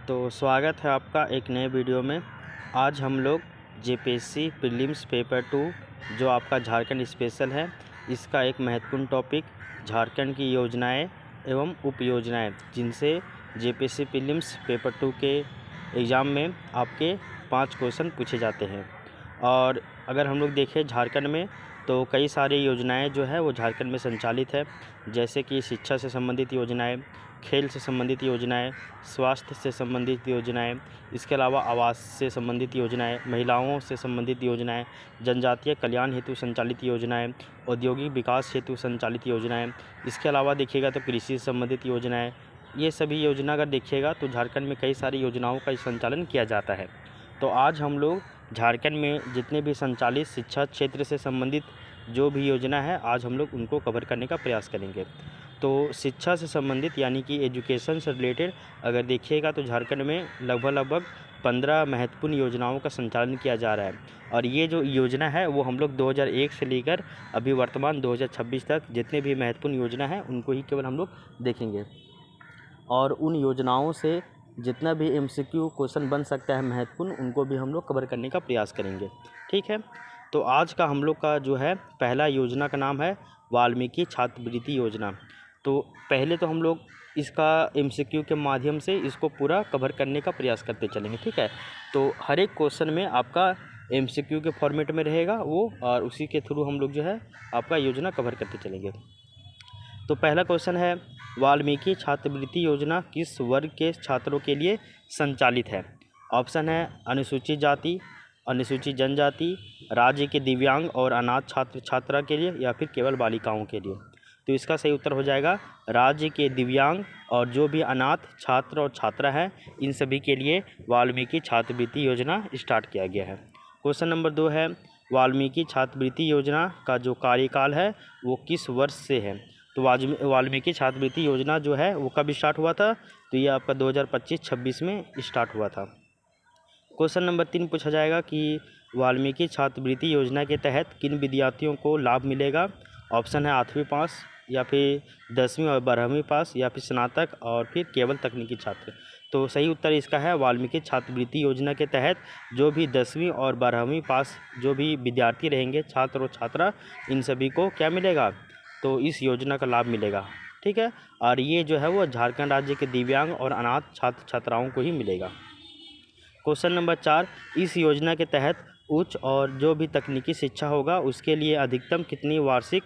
तो स्वागत है आपका एक नए वीडियो में। आज हम लोग जेपीएससी प्रीलिम्स पेपर 2 जो आपका झारखंड स्पेशल है, इसका एक महत्वपूर्ण टॉपिक झारखंड की योजनाएं एवं उप योजनाएं, जिनसे जेपीएससी प्रीलिम्स पेपर 2 के एग्ज़ाम में आपके 5 क्वेश्चन पूछे जाते हैं। और अगर हम लोग देखें झारखंड में, तो कई सारी योजनाएं जो है वो झारखंड में संचालित है, जैसे कि शिक्षा से संबंधित योजनाएं, खेल से संबंधित योजनाएं, स्वास्थ्य से संबंधित योजनाएं, इसके अलावा आवास से संबंधित योजनाएं, महिलाओं से संबंधित योजनाएं, जनजातीय कल्याण हेतु संचालित योजनाएं, औद्योगिक विकास हेतु संचालित योजनाएं, इसके अलावा देखिएगा तो कृषि से संबंधित योजनाएं। ये सभी योजना अगर देखिएगा तो झारखंड में कई सारी योजनाओं का संचालन किया जाता है। तो आज हम लोग झारखंड में जितने भी संचालित शिक्षा क्षेत्र से संबंधित जो भी योजना है, आज हम लोग उनको कवर करने का प्रयास करेंगे। तो शिक्षा से संबंधित यानी कि एजुकेशन से रिलेटेड अगर देखिएगा तो झारखंड में लगभग 15 महत्वपूर्ण योजनाओं का संचालन किया जा रहा है। और ये जो योजना है वो हम लोग 2001 से लेकर अभी वर्तमान 2026 तक जितने भी महत्वपूर्ण योजना है उनको ही केवल हम लोग देखेंगे, और उन योजनाओं से जितना भी MCQ क्वेश्चन बन सकता है महत्वपूर्ण, उनको भी हम लोग कवर करने का प्रयास करेंगे। ठीक है, तो आज का हम लोग का जो है पहला योजना का नाम है वाल्मीकि छात्रवृत्ति योजना। तो पहले तो हम लोग इसका MCQ के माध्यम से इसको पूरा कवर करने का प्रयास करते चलेंगे। ठीक है, तो हर एक क्वेश्चन में आपका MCQ के फॉर्मेट में रहेगा वो, और उसी के थ्रू हम लोग जो है आपका योजना कवर करते चलेंगे। तो पहला क्वेश्चन है, वाल्मीकि छात्रवृत्ति योजना किस वर्ग के छात्रों के लिए संचालित है? ऑप्शन है अनुसूचित जाति, अनुसूचित जनजाति, राज्य के दिव्यांग और अनाथ छात्र छात्रा के लिए, या फिर केवल बालिकाओं के लिए। तो इसका सही उत्तर हो जाएगा राज्य के दिव्यांग और जो भी अनाथ छात्र और छात्रा है, इन सभी के लिए वाल्मीकि छात्रवृत्ति योजना स्टार्ट किया गया है। क्वेश्चन नंबर 2 है, वाल्मीकि छात्रवृत्ति योजना का जो कार्यकाल है वो किस वर्ष से है? तो वाल्मीकि छात्रवृत्ति योजना जो है वो कब स्टार्ट हुआ था? तो ये आपका 2025-26 में स्टार्ट हुआ था। क्वेश्चन नंबर 3 पूछा जाएगा कि वाल्मीकि छात्रवृत्ति योजना के तहत किन विद्यार्थियों को लाभ मिलेगा? ऑप्शन है 8वीं पास, या फिर 10वीं और 12वीं पास, या फिर स्नातक, और फिर केवल तकनीकी छात्र। तो सही उत्तर इसका है वाल्मीकि छात्रवृत्ति योजना के तहत जो भी 10वीं और 12वीं पास जो भी विद्यार्थी रहेंगे, छात्र और छात्रा, इन सभी को क्या मिलेगा? तो इस योजना का लाभ मिलेगा। ठीक है, और ये जो है वो झारखंड राज्य के दिव्यांग और अनाथ छात्र छात्राओं को ही मिलेगा। क्वेश्चन नंबर 4, इस योजना के तहत उच्च और जो भी तकनीकी शिक्षा होगा उसके लिए अधिकतम कितनी वार्षिक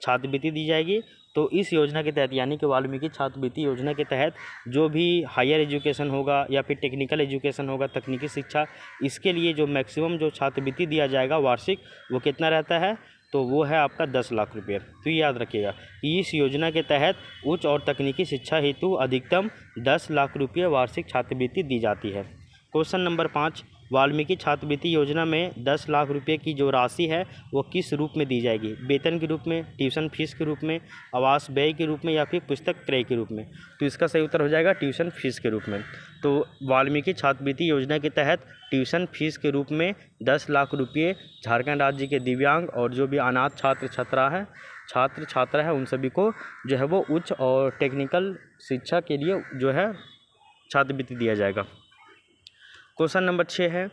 छात्रवृत्ति दी जाएगी? तो इस योजना के तहत यानी कि वाल्मीकि छात्रवृत्ति योजना के तहत जो भी हायर एजुकेशन होगा या फिर टेक्निकल एजुकेशन होगा, तकनीकी शिक्षा, इसके लिए जो मैक्सिमम जो छात्रवृत्ति दिया जाएगा वार्षिक, वो कितना रहता है? तो वो है आपका 10 लाख रुपये। तो ये याद रखिएगा कि इस योजना के तहत उच्च और तकनीकी शिक्षा हेतु अधिकतम 10 लाख रुपये वार्षिक छात्रवृत्ति दी जाती है। क्वेश्चन नंबर 5, वाल्मीकि छात्रवृत्ति योजना में 10 लाख रुपये की जो राशि है वो किस रूप में दी जाएगी? वेतन के रूप में, ट्यूशन फीस के रूप में, आवास व्यय के रूप में, या फिर पुस्तक क्रय के रूप में? तो इसका सही उत्तर हो जाएगा ट्यूशन फीस के रूप में। तो वाल्मीकि छात्रवृत्ति योजना के तहत ट्यूशन फीस के रूप में 10 लाख रुपये झारखंड राज्य के दिव्यांग और जो भी अनाथ छात्र छात्रा है उन सभी को जो है वो उच्च और टेक्निकल शिक्षा के लिए जो है छात्रवृत्ति दिया जाएगा। क्वेश्चन नंबर 6 है,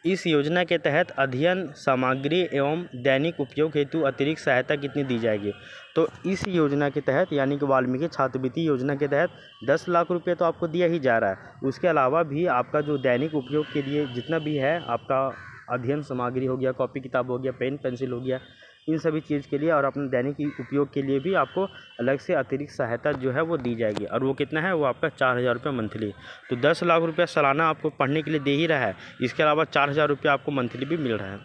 इस योजना के तहत अध्ययन सामग्री एवं दैनिक उपयोग हेतु अतिरिक्त सहायता कितनी दी जाएगी? तो इस योजना के तहत यानी कि वाल्मीकि छात्रवृत्ति योजना के तहत 10 लाख रुपये तो आपको दिया ही जा रहा है, उसके अलावा भी आपका जो दैनिक उपयोग के लिए जितना भी है, आपका अध्ययन सामग्री हो गया, कॉपी किताब हो गया, पेन पेंसिल हो गया, इन सभी चीज़ के लिए और अपने दैनिक उपयोग के लिए भी आपको अलग से अतिरिक्त सहायता जो है वो दी जाएगी। और वो कितना है? वो आपका 4,000 रुपये मंथली। तो 10 लाख रुपया सालाना आपको पढ़ने के लिए दे ही रहा है, इसके अलावा 4,000 रुपया आपको मंथली भी मिल रहा है।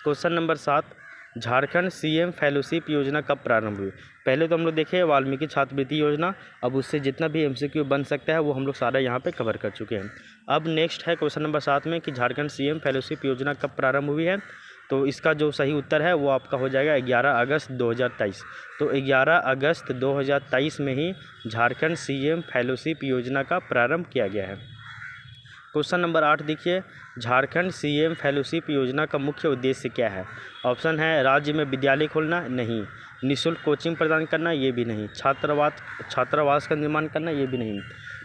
Question number 7, Jharkhand CM fellowship योजना कब प्रारंभ हुई? पहले तो हम लोग देखे वाल्मीकि छात्रवृत्ति योजना, अब उससे जितना भी MCQ बन सकता है वो हम लोग सारा यहाँ पे कवर कर चुके हैं। अब नेक्स्ट है क्वेश्चन नंबर 7 में कि झारखंड CM फेलोशिप योजना कब प्रारंभ हुई है? तो इसका जो सही उत्तर है वो आपका हो जाएगा 11 अगस्त 2023। तो 11 अगस्त 2023 में ही झारखंड CM फेलोशिप योजना का प्रारंभ किया गया है। क्वेश्चन नंबर 8 देखिए, झारखंड CM फेलोशिप योजना का मुख्य उद्देश्य क्या है? ऑप्शन है राज्य में विद्यालय खोलना, नहीं। निःशुल्क कोचिंग प्रदान करना, ये भी नहीं। छात्रावास का निर्माण करना, ये भी नहीं।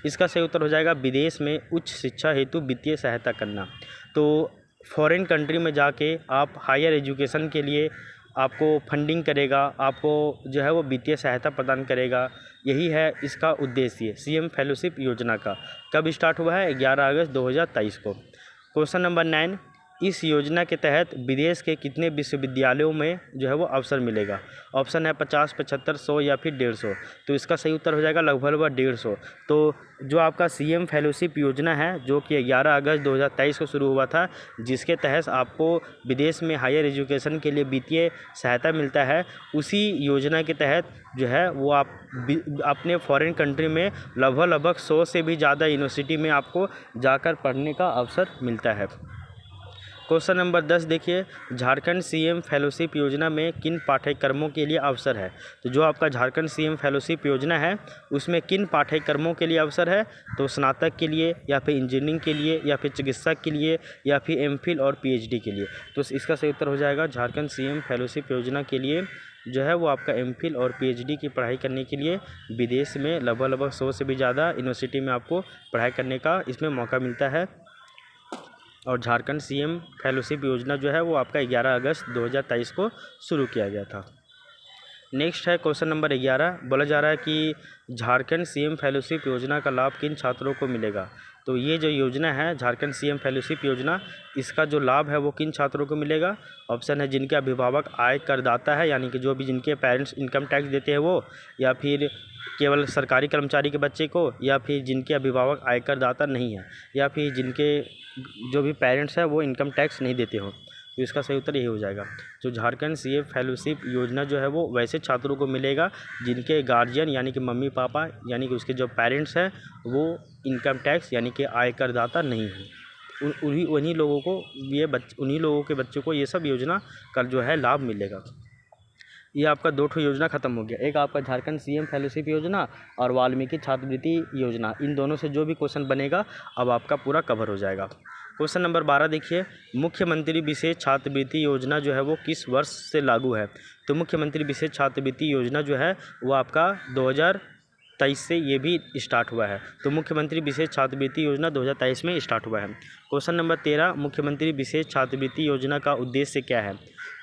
इसका सही उत्तर हो जाएगा विदेश में उच्च शिक्षा हेतु वित्तीय सहायता करना। तो फॉरेन कंट्री में जाके आप हायर एजुकेशन के लिए आपको फंडिंग करेगा, आपको जो है वो वित्तीय सहायता प्रदान करेगा। यही है इसका उद्देश्य सीएम फेलोशिप योजना का। कब स्टार्ट हुआ है? 11 अगस्त 2023 को। क्वेश्चन नंबर 9, इस योजना के तहत विदेश के कितने विश्वविद्यालयों में जो है वो अवसर मिलेगा? ऑप्शन है 50, 75, 100 या फिर 150। तो इसका सही उत्तर हो जाएगा लगभग 150। तो जो आपका सीएम फेलोशिप योजना है जो कि 11 अगस्त 2023 को शुरू हुआ था, जिसके तहत आपको विदेश में हायर एजुकेशन के लिए वित्तीय सहायता मिलता है, उसी योजना के तहत जो है वो आप अपने फॉरेन कंट्री में लगभग 100 से भी ज़्यादा यूनिवर्सिटी में आपको जाकर पढ़ने का अवसर मिलता है। क्वेश्चन नंबर 10 देखिए, झारखंड सीएम फेलोशिप योजना में किन पाठ्यक्रमों के लिए अवसर है? तो जो आपका झारखंड सीएम फेलोशिप योजना है उसमें किन पाठ्यक्रमों के लिए अवसर है? तो स्नातक के लिए या फिर इंजीनियरिंग के लिए या फिर चिकित्सा के लिए या फिर एमफिल और पीएचडी के लिए। तो इसका सही उत्तर हो जाएगा झारखंड सीएम फेलोशिप योजना के लिए जो है वो आपका एमफिल और पीएचडी की पढ़ाई करने के लिए विदेश में लगभग 100 से भी ज़्यादा यूनिवर्सिटी में आपको पढ़ाई करने का इसमें मौका मिलता है। और झारखंड सीएम फेलोशिप योजना जो है वो आपका 11 अगस्त 2023 को शुरू किया गया था। नेक्स्ट है क्वेश्चन नंबर 11, बोला जा रहा है कि झारखंड सीएम फेलोशिप योजना का लाभ किन छात्रों को मिलेगा? तो ये जो योजना है झारखंड सीएम फेलोशिप योजना, इसका जो लाभ है वो किन छात्रों को मिलेगा? ऑप्शन है जिनके अभिभावक आय करदाता है, यानी कि जो भी जिनके पेरेंट्स इनकम टैक्स देते हैं वो, या फिर केवल सरकारी कर्मचारी के बच्चे को, या फिर जिनके अभिभावक आयकर दाता नहीं है, या फिर जिनके जो भी पेरेंट्स हैं वो इनकम टैक्स नहीं देते हो। तो इसका सही उत्तर यही हो जाएगा। जो झारखंड सीएम फेलोशिप योजना जो है वो वैसे छात्रों को मिलेगा जिनके गार्जियन यानी कि मम्मी पापा यानी कि उसके जो पेरेंट्स हैं वो इनकम टैक्स यानी कि आयकर दाता नहीं है। उन्हीं लोगों को उन्हीं लोगों के बच्चों को ये सब योजना का जो है लाभ मिलेगा। ये आपका 2 योजना खत्म हो गया, एक आपका झारखंड सीएम फेलोशिप योजना और वाल्मीकि छात्रवृत्ति योजना। इन दोनों से जो भी क्वेश्चन बनेगा अब आपका पूरा कवर हो जाएगा। क्वेश्चन नंबर 12 देखिए, मुख्यमंत्री विशेष छात्रवृत्ति योजना जो है वो किस वर्ष से लागू है? तो मुख्यमंत्री विशेष छात्रवृत्ति योजना जो है वो आपका 2023 से ये भी स्टार्ट हुआ है। तो मुख्यमंत्री विशेष छात्रवृत्ति योजना 2023 में स्टार्ट हुआ है। क्वेश्चन नंबर 13, मुख्यमंत्री विशेष छात्रवृत्ति योजना का उद्देश्य क्या है?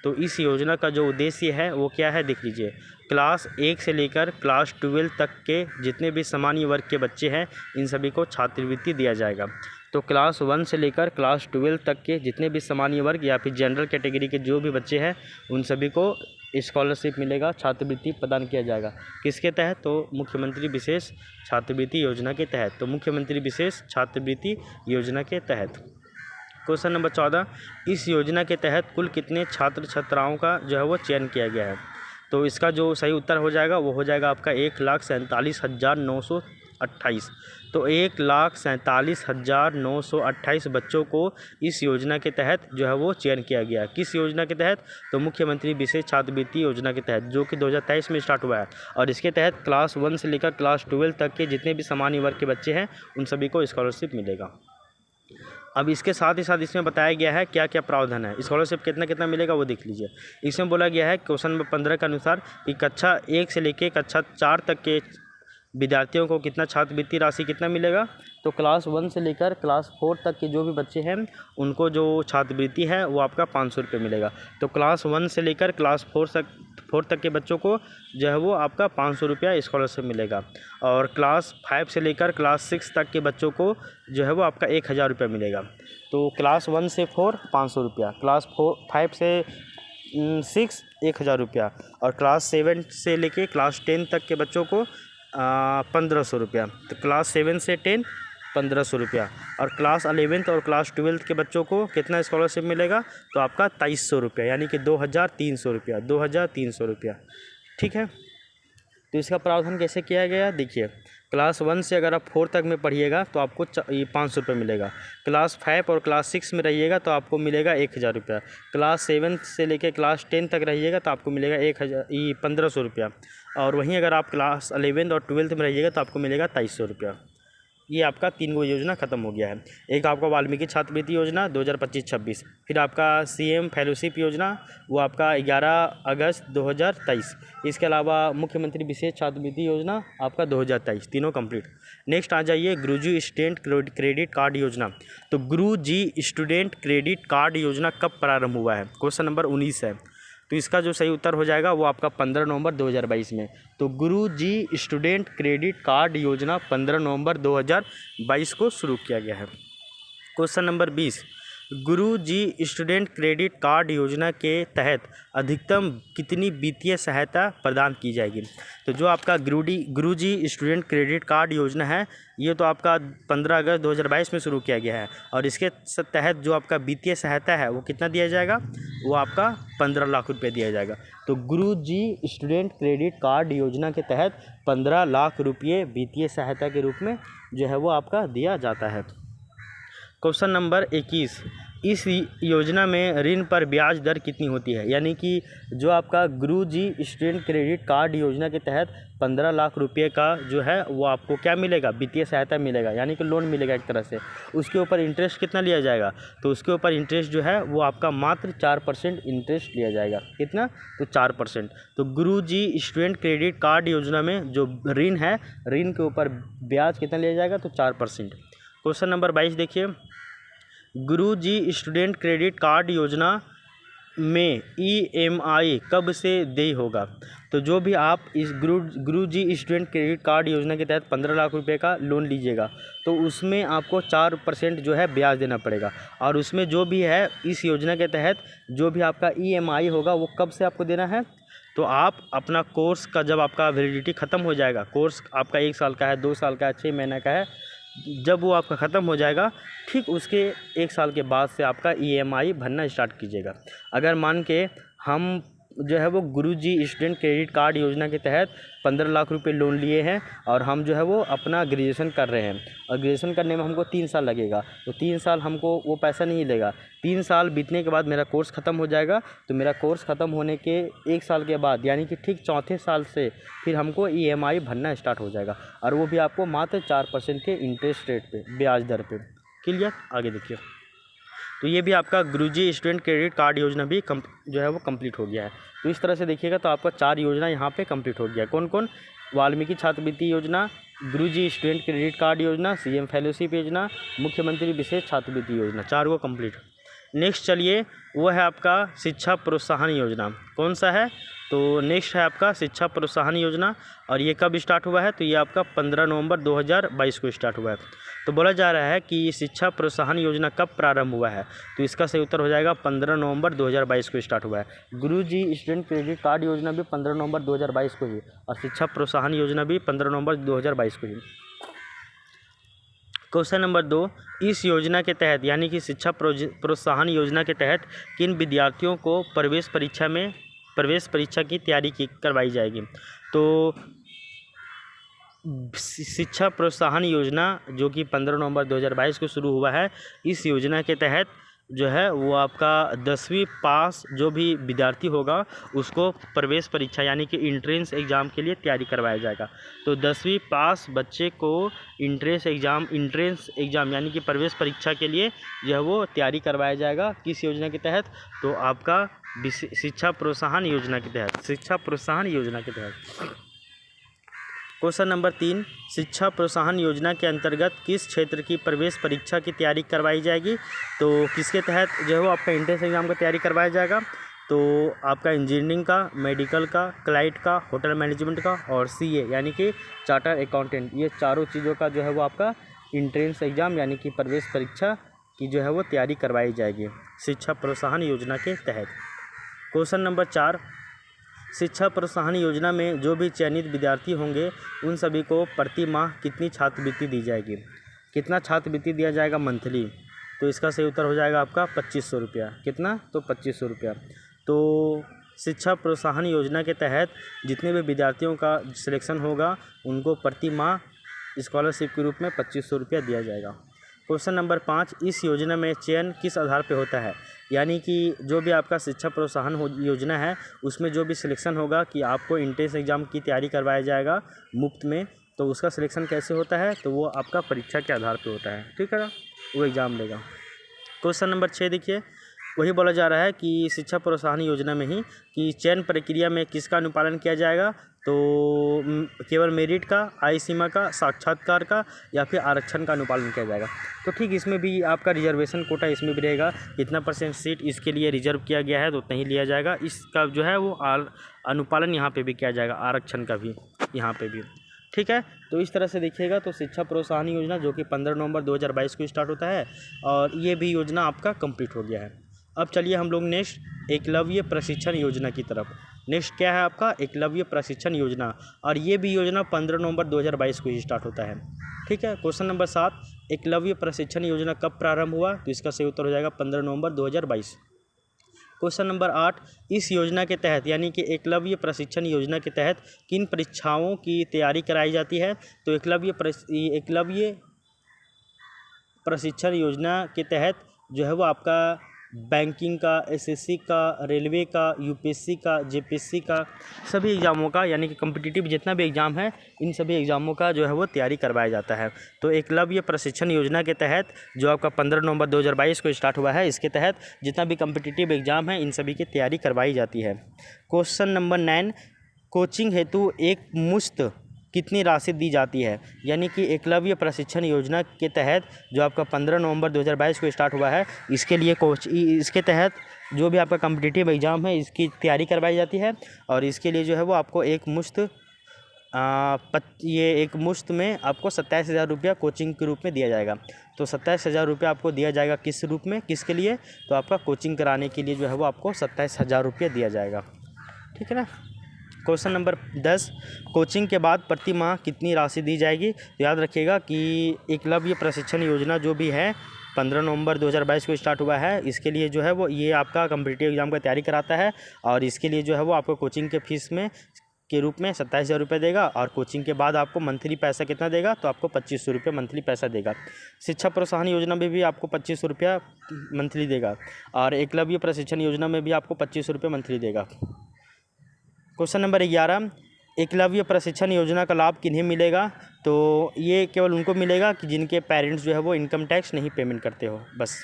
तो इस योजना का जो उद्देश्य है वो क्या है देख लीजिए। क्लास 1 से लेकर क्लास 12 तक के जितने भी सामान्य वर्ग के बच्चे हैं इन सभी को छात्रवृत्ति दिया जाएगा। तो क्लास 1 से लेकर क्लास 12 तक के जितने भी सामान्य वर्ग या फिर जनरल कैटेगरी के जो भी बच्चे हैं उन सभी को स्कॉलरशिप मिलेगा, छात्रवृत्ति प्रदान किया जाएगा। किसके तहत? तो मुख्यमंत्री विशेष छात्रवृत्ति योजना के तहत। तो मुख्यमंत्री विशेष छात्रवृत्ति योजना के तहत। क्वेश्चन नंबर 14, इस योजना के तहत कुल कितने छात्र छात्राओं का जो है वो चयन किया गया है? तो इसका जो सही उत्तर हो जाएगा वो हो जाएगा आपका 1,47,928। तो 1,47,928 बच्चों को इस योजना के तहत जो है वो चयन किया गया। किस योजना के तहत? तो मुख्यमंत्री विशेष छात्रवृत्ति योजना के तहत, जो कि 2023 में स्टार्ट हुआ है। और इसके तहत क्लास 1 से लेकर क्लास 12 तक के जितने भी सामान्य वर्ग के बच्चे हैं उन सभी को स्कॉलरशिप मिलेगा। अब इसके साथ ही साथ इसमें बताया गया है क्या क्या प्रावधान है, स्कॉलरशिप कितना कितना मिलेगा वो देख लीजिए। इसमें बोला गया है क्वेश्चन नंबर 15 के अनुसार कि कक्षा 1 से लेकर कक्षा 4 तक के विद्यार्थियों को कितना छात्रवृत्ति राशि कितना मिलेगा? तो क्लास 1 से लेकर क्लास 4 तक के जो भी बच्चे हैं उनको जो छात्रवृत्ति है वो आपका 500 रुपये मिलेगा। तो क्लास 1 से लेकर क्लास 4 तक के बच्चों को जो है वो आपका 500 रुपया स्कॉलरशिप मिलेगा। और क्लास 5 से लेकर क्लास 6 तक के बच्चों को जो है वो आपका 1000 रुपया मिलेगा। तो क्लास 1 से 4 500 रुपया, क्लास 5 से 6 1000 रुपया, और क्लास 7 से लेके क्लास 10 तक के बच्चों को 1500 रुपया। तो क्लास 7 से 10 1500 रुपया, और क्लास 11 और क्लास 12 के बच्चों को कितना स्कॉलरशिप मिलेगा? तो आपका 2300 रुपया, यानी कि 2300 रुपया, 2300 रुपया। ठीक है, तो इसका प्रावधान कैसे किया गया देखिए। क्लास 1 से अगर आप 4 तक में पढ़िएगा तो आपको 500 रुपये मिलेगा। क्लास 5 और क्लास 6 में रहिएगा तो आपको मिलेगा 1000 रुपया। क्लास 7 से लेकर क्लास 10 तक रहिएगा तो आपको मिलेगा 1500 रुपया। और वहीं अगर आप क्लास 11 और 12 में रहिएगा तो आपको मिलेगा 2300 रुपया। ये आपका 3 गो योजना खत्म हो गया है। एक आपका वाल्मीकि छात्रवृत्ति योजना 2025-26, फिर आपका सीएम फेलोशिप योजना वो आपका 11 अगस्त 2023, इसके अलावा मुख्यमंत्री विशेष छात्रवृत्ति योजना आपका 2023, तीनों कंप्लीट। नेक्स्ट आ जाइए गुरुजी स्टूडेंट क्रेडिट कार्ड योजना। तो गुरुजी स्टूडेंट क्रेडिट कार्ड योजना कब प्रारंभ हुआ है? क्वेश्चन नंबर 19 है। तो इसका जो सही उत्तर हो जाएगा वो आपका 15 नवंबर 2022 में। तो गुरुजी स्टूडेंट क्रेडिट कार्ड योजना 15 नवंबर 2022 को शुरू किया गया है। क्वेश्चन नंबर 20, गुरुजी स्टूडेंट क्रेडिट कार्ड योजना के तहत अधिकतम कितनी वित्तीय सहायता प्रदान की जाएगी? तो जो आपका गुरुजी स्टूडेंट क्रेडिट कार्ड योजना है ये तो आपका 15 अगस्त 2022 में शुरू किया गया है, और इसके तहत जो आपका वित्तीय सहायता है वो कितना दिया जाएगा? वो आपका 15 लाख रुपये दिया जाएगा। तो गुरुजी स्टूडेंट क्रेडिट कार्ड योजना के तहत 15 लाख रुपये वित्तीय सहायता के रूप में जो है वो आपका दिया जाता है। क्वेश्चन नंबर 21, इस योजना में ऋण पर ब्याज दर कितनी होती है? यानी कि जो आपका गुरुजी स्टूडेंट क्रेडिट कार्ड योजना के तहत 15 लाख रुपये का जो है वो आपको क्या मिलेगा? वित्तीय सहायता मिलेगा, यानी कि लोन मिलेगा एक तरह से। उसके ऊपर इंटरेस्ट कितना लिया जाएगा? तो उसके ऊपर इंटरेस्ट जो है वो आपका मात्र 4% इंटरेस्ट लिया जाएगा। कितना? तो 4%। तो गुरुजी स्टूडेंट क्रेडिट कार्ड योजना में जो ऋण है, ऋण के ऊपर ब्याज कितना लिया जाएगा? तो 4%। क्वेश्चन नंबर 22 देखिए, गुरुजी स्टूडेंट क्रेडिट कार्ड योजना में EMI कब से देय होगा? तो जो भी आप इस गुरुजी स्टूडेंट क्रेडिट कार्ड योजना के तहत 15 लाख रुपए का लोन लीजिएगा तो उसमें आपको 4% जो है ब्याज देना पड़ेगा, और उसमें जो भी है इस योजना के तहत जो भी आपका EMI होगा वो कब से आपको देना है? तो आप अपना कोर्स का जब आपका वैलिडिटी ख़त्म हो जाएगा, कोर्स आपका 1 साल का है, 2 साल का है, 6 महीने का है, जब वो आपका ख़त्म हो जाएगा ठीक उसके 1 साल के बाद से आपका EMI भरना स्टार्ट कीजिएगा। अगर मान के हम जो है वो गुरुजी स्टूडेंट क्रेडिट कार्ड योजना के तहत 15 लाख रुपए लोन लिए हैं और हम जो है वो अपना ग्रेजुएशन कर रहे हैं, और ग्रेजुएशन करने में हमको 3 साल लगेगा, तो 3 साल हमको वो पैसा नहीं लेगा। 3 साल बीतने के बाद मेरा कोर्स ख़त्म हो जाएगा, तो मेरा कोर्स ख़त्म होने के 1 साल के बाद यानी कि ठीक चौथे साल से फिर हमको EMI भरना स्टार्ट हो जाएगा, और वो भी आपको मात्र 4% के इंटरेस्ट रेट पे, ब्याज दर पे। क्लियर? आगे देखिए। तो ये भी आपका गुरुजी स्टूडेंट क्रेडिट कार्ड योजना भी जो है वो कंप्लीट हो गया है। तो इस तरह से देखिएगा तो आपका 4 योजना यहाँ पे कंप्लीट हो गया है। कौन कौन? वाल्मीकि छात्रवृत्ति योजना, गुरुजी स्टूडेंट क्रेडिट कार्ड योजना, सीएम फेलोशिप योजना, मुख्यमंत्री विशेष छात्रवृत्ति योजना, 4 को कंप्लीट। नेक्स्ट चलिए वो है आपका शिक्षा प्रोत्साहन योजना। कौन सा है? तो नेक्स्ट है आपका शिक्षा प्रोत्साहन योजना, और ये कब स्टार्ट हुआ है? तो ये आपका 15 नवंबर 2022 को स्टार्ट हुआ है। तो बोला जा रहा है कि ये शिक्षा प्रोत्साहन योजना कब प्रारंभ हुआ है? तो इसका सही उत्तर हो जाएगा 15 नवंबर 2022 को स्टार्ट हुआ है। गुरुजी स्टूडेंट क्रेडिट कार्ड योजना भी 15 नवंबर 2022 को ही, और शिक्षा प्रोत्साहन योजना भी 15 नवंबर 2022 को ही। क्वेश्चन नंबर 2, इस योजना के तहत यानी कि शिक्षा प्रोत्साहन योजना के तहत किन विद्यार्थियों को प्रवेश परीक्षा की तैयारी करवाई जाएगी? तो शिक्षा प्रोत्साहन योजना जो कि 15 नवंबर 2022 को शुरू हुआ है, इस योजना के तहत जो है वो आपका 10वीं पास जो भी विद्यार्थी होगा उसको प्रवेश परीक्षा यानी कि इंट्रेंस एग्ज़ाम के लिए तैयारी करवाया जाएगा। तो 10वीं पास बच्चे को इंट्रेंस एग्ज़ाम यानी कि प्रवेश परीक्षा के लिए जो है वो तैयारी करवाया जाएगा। किस योजना के तहत? तो आपका शिक्षा प्रोत्साहन योजना के तहत। क्वेश्चन नंबर 3, शिक्षा प्रोत्साहन योजना के अंतर्गत किस क्षेत्र की प्रवेश परीक्षा की तैयारी करवाई जाएगी? तो किसके तहत जो है वो आपका एंट्रेंस एग्ज़ाम का तैयारी करवाया जाएगा? तो आपका इंजीनियरिंग का, मेडिकल का, क्लाइट का, होटल मैनेजमेंट का और CA यानी कि चार्टर अकाउंटेंट, ये चारों चीज़ों का जो है वो आपका एंट्रेंस एग्ज़ाम यानी कि प्रवेश परीक्षा की जो है वो तैयारी करवाई जाएगी शिक्षा प्रोत्साहन योजना के तहत। क्वेश्चन नंबर 4, शिक्षा प्रोत्साहन योजना में जो भी चयनित विद्यार्थी होंगे उन सभी को प्रति माह कितनी छात्रवृत्ति दी जाएगी? कितना छात्रवृत्ति दिया जाएगा मंथली? तो इसका सही उत्तर हो जाएगा आपका 2500 रुपया। कितना? तो 2500 रुपया। तो शिक्षा प्रोत्साहन योजना के तहत जितने भी विद्यार्थियों का सिलेक्शन होगा उनको प्रति माह स्कॉलरशिप के रूप में 2500 रुपया दिया जाएगा। क्वेश्चन नंबर 5, इस योजना में चयन किस आधार पर होता है? यानी कि जो भी आपका शिक्षा प्रोत्साहन योजना है उसमें जो भी सिलेक्शन होगा कि आपको एंट्रेंस एग्ज़ाम की तैयारी करवाया जाएगा मुफ्त में, तो उसका सिलेक्शन कैसे होता है, तो वो आपका परीक्षा के आधार पे होता है, ठीक है ना, वो एग्ज़ाम लेगा। क्वेश्चन नंबर 6 देखिए, वही बोला जा रहा है कि शिक्षा प्रोत्साहन योजना में ही कि चयन प्रक्रिया में किसका अनुपालन किया जाएगा, तो केवल मेरिट का, आयु सीमा का, साक्षात्कार का या फिर आरक्षण का अनुपालन किया जाएगा। तो ठीक इसमें भी आपका रिजर्वेशन कोटा इसमें भी रहेगा, कितना % सीट इसके लिए रिजर्व किया गया है तो उतना ही लिया जाएगा। इसका जो है वो अनुपालन यहाँ पे भी किया जाएगा, आरक्षण का भी यहाँ पे भी, ठीक है। तो इस तरह से देखिएगा तो शिक्षा प्रोत्साहन योजना जो कि 15 नवंबर 2022 को स्टार्ट होता है और ये भी योजना आपका कंप्लीट हो गया है। अब चलिए हम लोग नेक्स्ट एकलव्य प्रशिक्षण योजना की तरफ। नेक्स्ट क्या है आपका, एकलव्य प्रशिक्षण योजना, और ये भी योजना 15 नवंबर 2022 को ही स्टार्ट होता है, ठीक है। क्वेश्चन नंबर 7, एकलव्य प्रशिक्षण योजना कब प्रारंभ हुआ, तो इसका सही उत्तर हो जाएगा 15 नवंबर 2022। क्वेश्चन नंबर 8, इस योजना के तहत यानी कि एकलव्य प्रशिक्षण योजना के तहत किन परीक्षाओं की तैयारी कराई जाती है, तो एकलव्य प्रशिक्षण योजना के तहत जो है वो आपका बैंकिंग का, एसएससी का, रेलवे का, यूपीएससी का, जेपीएससी का, सभी एग्ज़ामों का यानी कि कॉम्पिटिटिव जितना भी एग्ज़ाम है इन सभी एग्ज़ामों का जो है वो तैयारी करवाया जाता है। तो एकलव्य प्रशिक्षण योजना के तहत जो आपका 15 नवंबर 2022 को स्टार्ट हुआ है, इसके तहत जितना भी कॉम्पिटिटिव एग्ज़ाम है इन सभी की तैयारी करवाई जाती है। क्वेश्चन नंबर 9, कोचिंग हेतु एक मुश्त कितनी राशि दी जाती है, यानी कि एकलव्य प्रशिक्षण योजना के तहत जो आपका 15 नवंबर 2022 को स्टार्ट हुआ है, इसके तहत जो भी आपका कॉम्पिटिटिव एग्ज़ाम है इसकी तैयारी करवाई जाती है और इसके लिए जो है वो आपको एक मुश्त में आपको 27,000 रुपया कोचिंग के रूप में दिया जाएगा। तो 27,000 रुपया आपको दिया जाएगा किस रूप में, किसके लिए, तो आपका कोचिंग कराने के लिए जो है वो आपको 27,000 रुपया दिया जाएगा, ठीक है ना। क्वेश्चन नंबर 10, कोचिंग के बाद प्रति माह कितनी राशि दी जाएगी, तो याद रखिएगा कि एकलव्य प्रशिक्षण योजना जो भी है 15 नवंबर 2022 को स्टार्ट हुआ है, इसके लिए जो है वो ये आपका कॉम्पिटिटिव एग्ज़ाम का तैयारी कराता है और इसके लिए जो है वो आपको कोचिंग के फीस में के रूप में 27,000 रुपये देगा और कोचिंग के बाद आपको मंथली पैसा कितना देगा, तो आपको 2500 रुपये मंथली पैसा देगा। शिक्षा प्रोत्साहन योजना में भी आपको 2500 रुपया मंथली देगा और एकलव्य प्रशिक्षण योजना में भी आपको 2500 रुपये मंथली देगा। क्वेश्चन नंबर 11, एकलव्य प्रशिक्षण योजना का लाभ किन्हें मिलेगा, तो ये केवल उनको मिलेगा कि जिनके पेरेंट्स जो है वो इनकम टैक्स नहीं पेमेंट करते हो, बस।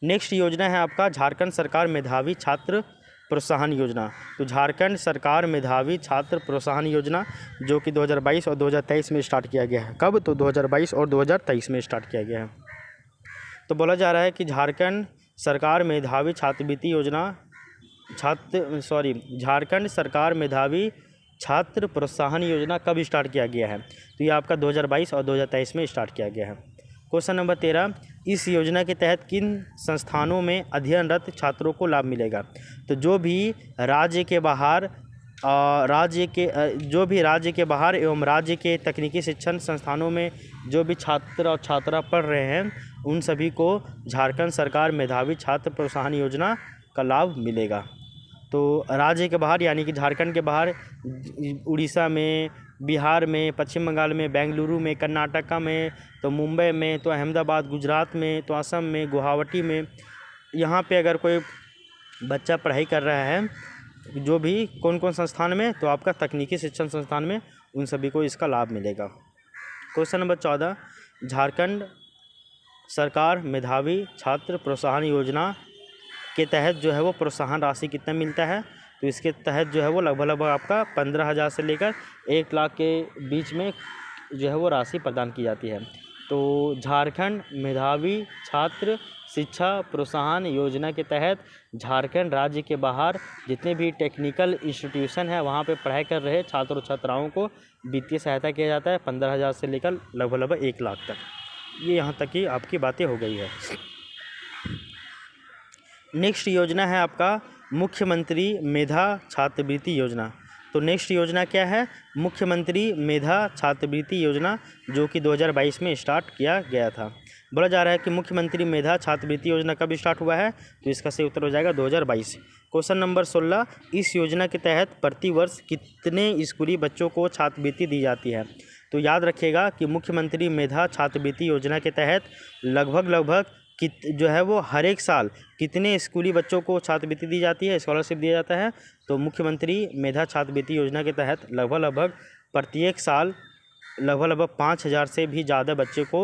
नेक्स्ट योजना है आपका झारखंड सरकार मेधावी छात्र प्रोत्साहन योजना। तो झारखंड सरकार मेधावी छात्र प्रोत्साहन योजना जो कि 2022 और 2023 में स्टार्ट किया गया है। कब, तो 2022 और 2023 में स्टार्ट किया गया है। तो बोला जा रहा है कि झारखंड सरकार मेधावी छात्रवृत्ति योजना झारखंड सरकार मेधावी छात्र प्रोत्साहन योजना कब स्टार्ट किया गया है, तो ये आपका 2022 और 2023 में स्टार्ट किया गया है। क्वेश्चन नंबर 13, इस योजना के तहत किन संस्थानों में अध्ययनरत छात्रों को लाभ मिलेगा, तो जो भी राज्य के बाहर एवं राज्य के तकनीकी शिक्षण संस्थानों में जो भी छात्र और छात्रा पढ़ रहे हैं उन सभी को झारखंड सरकार मेधावी छात्र प्रोत्साहन योजना का लाभ मिलेगा। तो राज्य के बाहर यानी कि झारखंड के बाहर उड़ीसा में, बिहार में, पश्चिम बंगाल में, बेंगलुरु में, कर्नाटका में, तो मुंबई में, तो अहमदाबाद गुजरात में, तो असम में, गुवाहाटी में, यहाँ पे अगर कोई बच्चा पढ़ाई कर रहा है जो भी कौन कौन संस्थान में, तो आपका तकनीकी शिक्षण संस्थान में उन सभी को इसका लाभ मिलेगा। क्वेश्चन नंबर 14, झारखंड सरकार मेधावी छात्र प्रोत्साहन योजना के तहत जो है वो प्रोत्साहन राशि कितना मिलता है, तो इसके तहत जो है वो लगभग आपका 15,000 से लेकर 1 लाख के बीच में जो है वो राशि प्रदान की जाती है। तो झारखंड मेधावी छात्र शिक्षा प्रोत्साहन योजना के तहत झारखंड राज्य के बाहर जितने भी टेक्निकल इंस्टीट्यूशन है वहाँ पे पढ़ाई कर रहे छात्र और छात्राओं को वित्तीय सहायता किया जाता है 15,000 से लेकर लगभग 1 लाख तक। ये यहाँ तक की आपकी बातें हो गई है। नेक्स्ट योजना है आपका मुख्यमंत्री मेधा छात्रवृत्ति योजना। तो नेक्स्ट योजना क्या है, मुख्यमंत्री मेधा छात्रवृत्ति योजना जो कि 2022 में स्टार्ट किया गया था। बोला जा रहा है कि मुख्यमंत्री मेधा छात्रवृत्ति योजना कब स्टार्ट हुआ है, तो इसका सही उत्तर हो जाएगा 2022। क्वेश्चन नंबर 16, इस योजना के तहत प्रति वर्ष कितने स्कूली बच्चों को छात्रवृत्ति दी जाती है, तो याद रखिएगा कि मुख्यमंत्री मेधा छात्रवृत्ति योजना के तहत लगभग जो है वो हर एक साल कितने स्कूली बच्चों को छात्रवृत्ति दी जाती है, स्कॉलरशिप दिया जाता है, तो मुख्यमंत्री मेधा छात्रवृत्ति योजना के तहत लगभग प्रत्येक साल लगभग 5,000 से भी ज़्यादा बच्चे को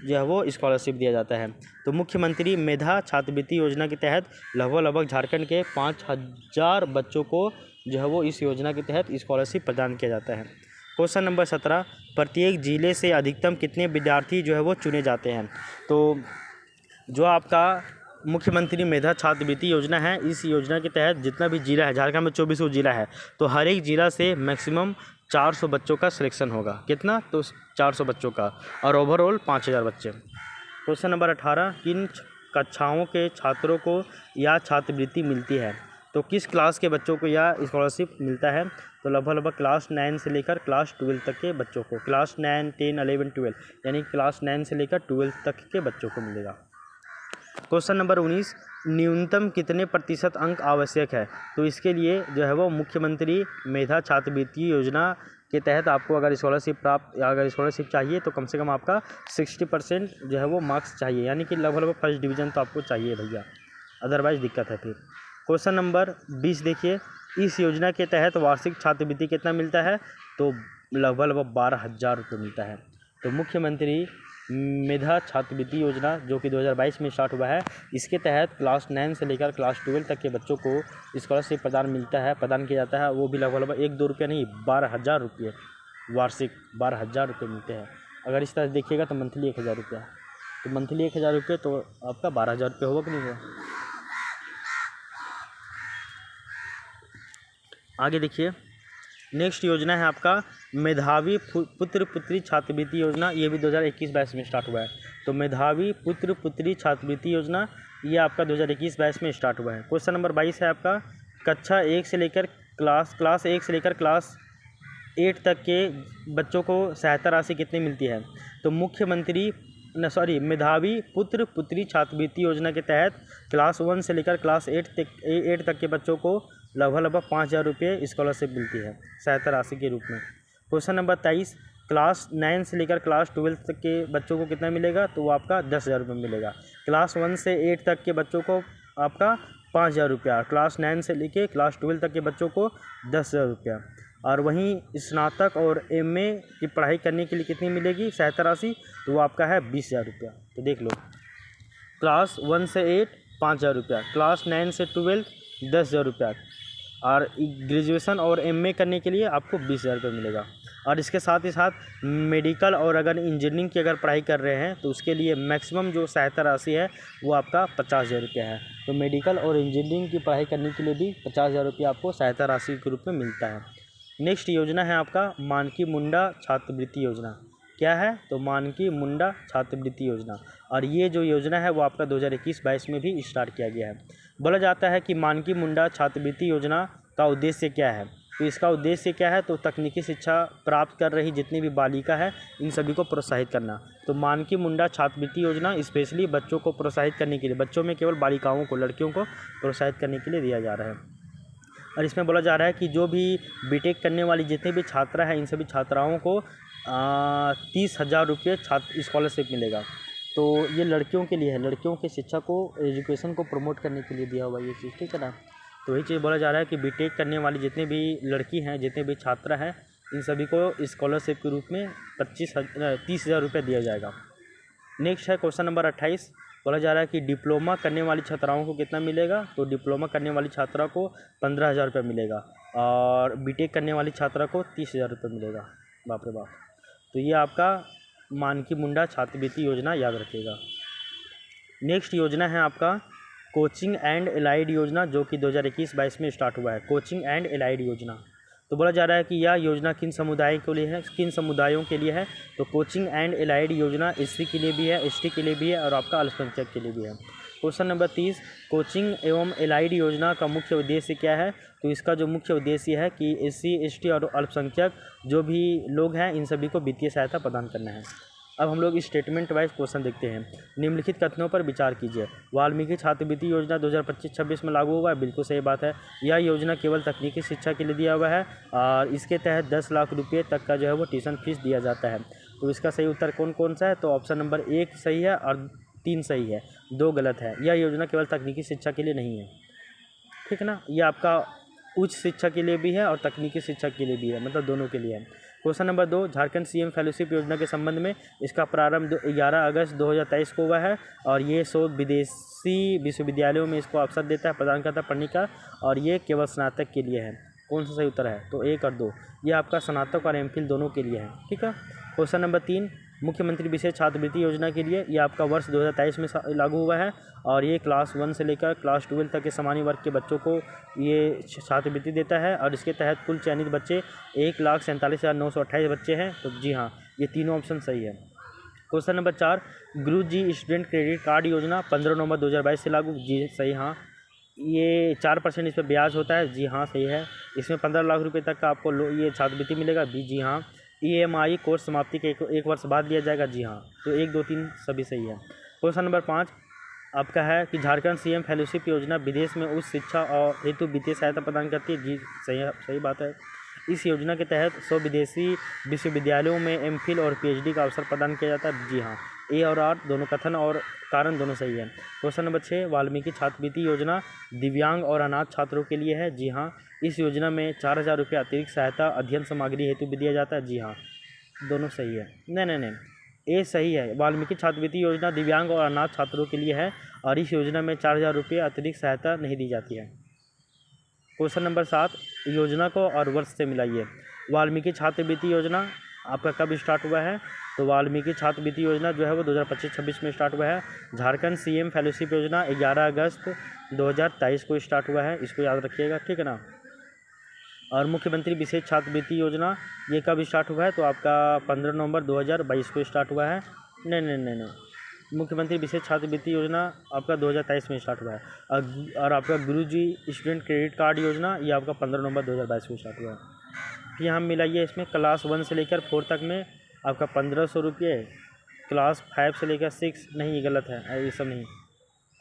जो है वो स्कॉलरशिप दिया जाता है। तो मुख्यमंत्री मेधा छात्रवृत्ति योजना के तहत लगभग झारखंड के 5,000 बच्चों को जो है वो इस योजना के तहत स्कॉलरशिप प्रदान किया जाता है। क्वेश्चन नंबर 17, प्रत्येक जिले से अधिकतम कितने विद्यार्थी जो है वो चुने जाते हैं? तो जो आपका मुख्यमंत्री मेधा छात्रवृत्ति योजना है, इस योजना के तहत जितना भी जिला है, झारखंड में 24 जिला है, तो हर एक ज़िला से मैक्सिमम 400 बच्चों का सिलेक्शन होगा। कितना? तो 400 बच्चों का, और ओवरऑल 5,000 बच्चे। क्वेश्चन नंबर 18, किन कक्षाओं के छात्रों को यह छात्रवृत्ति मिलती है? तो किस क्लास के बच्चों को यह स्कॉलरशिप मिलता है? तो लगभग क्लास 9 से लेकर क्लास 12 तक के बच्चों को, क्लास 9, 10, 11, 12, यानी क्लास 9 से लेकर 12 तक के बच्चों को मिलेगा। क्वेश्चन नंबर 19, न्यूनतम कितने प्रतिशत अंक आवश्यक है? तो इसके लिए जो है वो मुख्यमंत्री मेधा छात्रवृत्ति योजना के तहत आपको अगर स्कॉलरशिप चाहिए तो कम से कम आपका 60% जो है वो मार्क्स चाहिए, यानी कि लगभग फर्स्ट डिवीज़न तो आपको चाहिए भैया, अदरवाइज़ दिक्कत है फिर। क्वेश्चन नंबर 20 देखिए, इस योजना के तहत वार्षिक छात्रवृत्ति कितना मिलता है? तो लगभग 12,000 रुपये मिलता है। तो मुख्यमंत्री मेधा छात्रवृत्ति योजना जो कि 2022 में स्टार्ट हुआ है, इसके तहत क्लास 9 से लेकर क्लास 12 तक के बच्चों को स्कॉलरशिप प्रदान किया जाता है। वो भी लगभग 1-2 रुपये नहीं, 12,000 रुपये वार्षिक 12,000 रुपये मिलते हैं। अगर इस तरह से देखिएगा तो मंथली 1,000 रुपया, तो मंथली 1,000 रुपये तो आपका 12,000 रुपये होगा कि नहीं होगा? आगे देखिए, नेक्स्ट योजना है आपका मेधावी पुत्र पुत्री छात्रवृत्ति योजना। ये भी 2021-22 में स्टार्ट हुआ है। तो मेधावी पुत्र पुत्री छात्रवृत्ति योजना ये आपका 2021-22 में स्टार्ट हुआ है। क्वेश्चन नंबर 22 है आपका, कक्षा 1 से लेकर क्लास 1 से लेकर क्लास 8 तक के बच्चों को सहायता राशि कितनी मिलती है? तो मेधावी पुत्र पुत्री छात्रवृत्ति योजना के तहत क्लास 1 से लेकर क्लास 8 तक के बच्चों को लगभग 5,000 रुपये स्कॉलरशिप मिलती है सहायता राशि के रूप में। क्वेश्चन नंबर 23, क्लास 9 से लेकर क्लास 12 तक के बच्चों को कितना मिलेगा? तो वो आपका 10,000 रुपये मिलेगा। क्लास 1 से 8 तक के बच्चों को आपका 5,000 रुपया, क्लास 9 से लेकर क्लास 12 तक के बच्चों को 10,000 रुपया। और वहीं स्नातक और MA की पढ़ाई करने के लिए कितनी मिलेगी सहायता राशि? तो वो आपका है 20,000 रुपया। तो देख लो, क्लास 1 से 8 5,000 रुपया, क्लास 9 से 12 10,000 रुपया, और ग्रेजुएशन और MA करने के लिए आपको 20,000 रुपये मिलेगा। और इसके साथ ही साथ मेडिकल और अगर इंजीनियरिंग की अगर पढ़ाई कर रहे हैं तो उसके लिए मैक्सिमम जो सहायता राशि है वो आपका 50,000 रुपया है। तो मेडिकल और इंजीनियरिंग की पढ़ाई करने के लिए भी 50,000 रुपया आपको सहायता राशि के रूप में मिलता है। नेक्स्ट योजना है आपका मानकी मुंडा छात्रवृत्ति योजना। क्या है? तो मानकी मुंडा छात्रवृत्ति योजना, और ये जो योजना है वो आपका 2021-22 में भी स्टार्ट किया गया है। बोला जाता है कि मानकी मुंडा छात्रवृत्ति योजना का उद्देश्य क्या है? तो इसका उद्देश्य क्या है? तो तकनीकी शिक्षा प्राप्त कर रही जितनी भी बालिका है इन सभी को प्रोत्साहित करना। तो मानकी मुंडा छात्रवृत्ति योजना स्पेशली बच्चों को प्रोत्साहित करने के लिए, बच्चों में केवल बालिकाओं को, लड़कियों को प्रोत्साहित करने के लिए दिया जा रहा है। और इसमें बोला जा रहा है कि जो भी बीटेक करने वाली जितने भी छात्रा हैं इन सभी छात्राओं को 30,000 रुपये छात्र स्कॉलरशिप मिलेगा। तो ये लड़कियों के लिए है, लड़कियों की शिक्षा को, एजुकेशन को प्रमोट करने के लिए दिया हुआ ये चीज़, ठीक है ना। तो वही चीज़ बोला जा रहा है कि बीटेक करने वाली जितने भी लड़की हैं, जितने भी छात्रा हैं, इन सभी को स्कॉलरशिप के रूप में 30,000 रुपये दिया जाएगा। नेक्स्ट है क्वेश्चन नंबर 28, बोला जा रहा है कि डिप्लोमा करने वाली छात्राओं को कितना मिलेगा? तो डिप्लोमा करने वाली छात्रा को 15,000 रुपये मिलेगा, और बीटेक करने वाली छात्रा को 30,000 रुपये मिलेगा। बाप रे बाप। तो ये आपका मानकी मुंडा छात्रवृत्ति योजना याद रखिएगा। नेक्स्ट योजना है आपका कोचिंग एंड एलाइड योजना, जो कि 2021-22 में स्टार्ट हुआ है। कोचिंग एंड एलाइड योजना, तो बोला जा रहा है कि यह योजना किन समुदायों के लिए है, किन समुदायों के लिए है? तो कोचिंग एंड एलाइड योजना SC के लिए भी है, ST के लिए भी है, और आपका अल्पसंख्यक के लिए भी है। क्वेश्चन नंबर 30, कोचिंग एवं एलाइड योजना का मुख्य उद्देश्य क्या है? तो इसका जो मुख्य उद्देश्य है कि SC ST और अल्पसंख्यक जो भी लोग हैं इन सभी को वित्तीय सहायता प्रदान करना है। अब हम लोग स्टेटमेंट वाइज क्वेश्चन देखते हैं। निम्नलिखित कथनों पर विचार कीजिए। वाल्मीकि छात्रवृत्ति योजना 2025-26 में लागू हुआ है, बिल्कुल सही बात है। यह योजना केवल तकनीकी शिक्षा के लिए दिया हुआ है, और इसके तहत 10 लाख रुपये तक का जो है वो ट्यूशन फीस दिया जाता है। तो इसका सही उत्तर कौन कौन सा है? तो ऑप्शन नंबर 1 सही है और 3 सही है, 2 गलत है। यह योजना केवल तकनीकी शिक्षा के लिए नहीं है, ठीक है ना। ये आपका उच्च शिक्षा के लिए भी है और तकनीकी शिक्षा के लिए भी है, मतलब दोनों के लिए है। Question number 2, Jharkhand CM fellowship योजना के संबंध में इसका प्रारंभ 11 अगस्त 2023 को हुआ है और ये 100 विदेशी विश्वविद्यालयों में इसको अवसर देता है, प्रदान करता है पढ़ने का, और ये केवल स्नातक के लिए है। कौन सा सही उत्तर है? तो 1 और 2, ये आपका स्नातक और एमफिल दोनों के लिए है। ठीक है। क्वेश्चन नंबर 3, मुख्यमंत्री विशेष छात्रवृत्ति योजना के लिए ये आपका वर्ष 2023 में लागू हुआ है और ये क्लास 1 से लेकर क्लास 12 तक के सामान्य वर्ग के बच्चों को ये छात्रवृत्ति देता है और इसके तहत कुल चयनित बच्चे 1,47,928 बच्चे हैं। तो जी हाँ, ये तीनों ऑप्शन सही है। क्वेश्चन नंबर 4, गुरु जी स्टूडेंट क्रेडिट कार्ड योजना 15 नवंबर 2022 से लागू। जी सही, हाँ। ये 4% इस पर ब्याज होता है। जी हाँ, सही है। इसमें 15 लाख रुपए तक का आपको ये छात्रवृत्ति मिलेगा। जी हाँ। EMI कोर्स समाप्ति के एक वर्ष बाद दिया जाएगा। जी हाँ। तो 1, 2, 3 सभी सही है। क्वेश्चन नंबर 5 आपका है कि झारखंड सीएम फेलोशिप योजना विदेश में उच्च शिक्षा और हेतु वित्तीय सहायता प्रदान करती है। जी सही बात है। इस योजना के तहत 100 विदेशी विश्वविद्यालयों में एमफिल और PhD का अवसर प्रदान किया जाता है। जी हाँ, A और R दोनों कथन और कारण दोनों सही है। क्वेश्चन नंबर 6, वाल्मीकि छात्रवृत्ति योजना दिव्यांग और अनाथ छात्रों के लिए है। जी हाँ, इस योजना में 4,000 रुपये अतिरिक्त सहायता अध्ययन सामग्री हेतु भी दिया जाता है। जी हाँ, दोनों सही है। नहीं, ए सही है। वाल्मीकि छात्रवृत्ति योजना दिव्यांग और अनाथ छात्रों के लिए है और इस योजना में 4,000 रुपये अतिरिक्त सहायता नहीं दी जाती है। क्वेश्चन नंबर 7, योजना को और वर्ष से मिलाइए। वाल्मीकि छात्रवृत्ति योजना आपका कब स्टार्ट हुआ है? तो वाल्मीकि छात्रवृत्ति योजना जो है वो 2025-26 में स्टार्ट हुआ है। झारखंड सीएम फेलोशिप योजना 11 अगस्त 2023 को स्टार्ट हुआ है, इसको याद रखिएगा। ठीक है ना। और मुख्यमंत्री विशेष छात्रवृत्ति योजना ये कब स्टार्ट हुआ है? तो आपका 15 नवंबर 2022 को स्टार्ट हुआ है। नहीं, मुख्यमंत्री विशेष छात्रवृत्ति योजना आपका 2023 में स्टार्ट हुआ है। और आपका गुरुजी स्टूडेंट क्रेडिट कार्ड योजना ये आपका 15 नवंबर 2022 को स्टार्ट हुआ है। फिर हम मिलाइए इसमें क्लास 1 से लेकर 4 तक में आपका 1500 रुपये, क्लास 5 से लेकर 6 नहीं, ये गलत है, ये सब नहीं।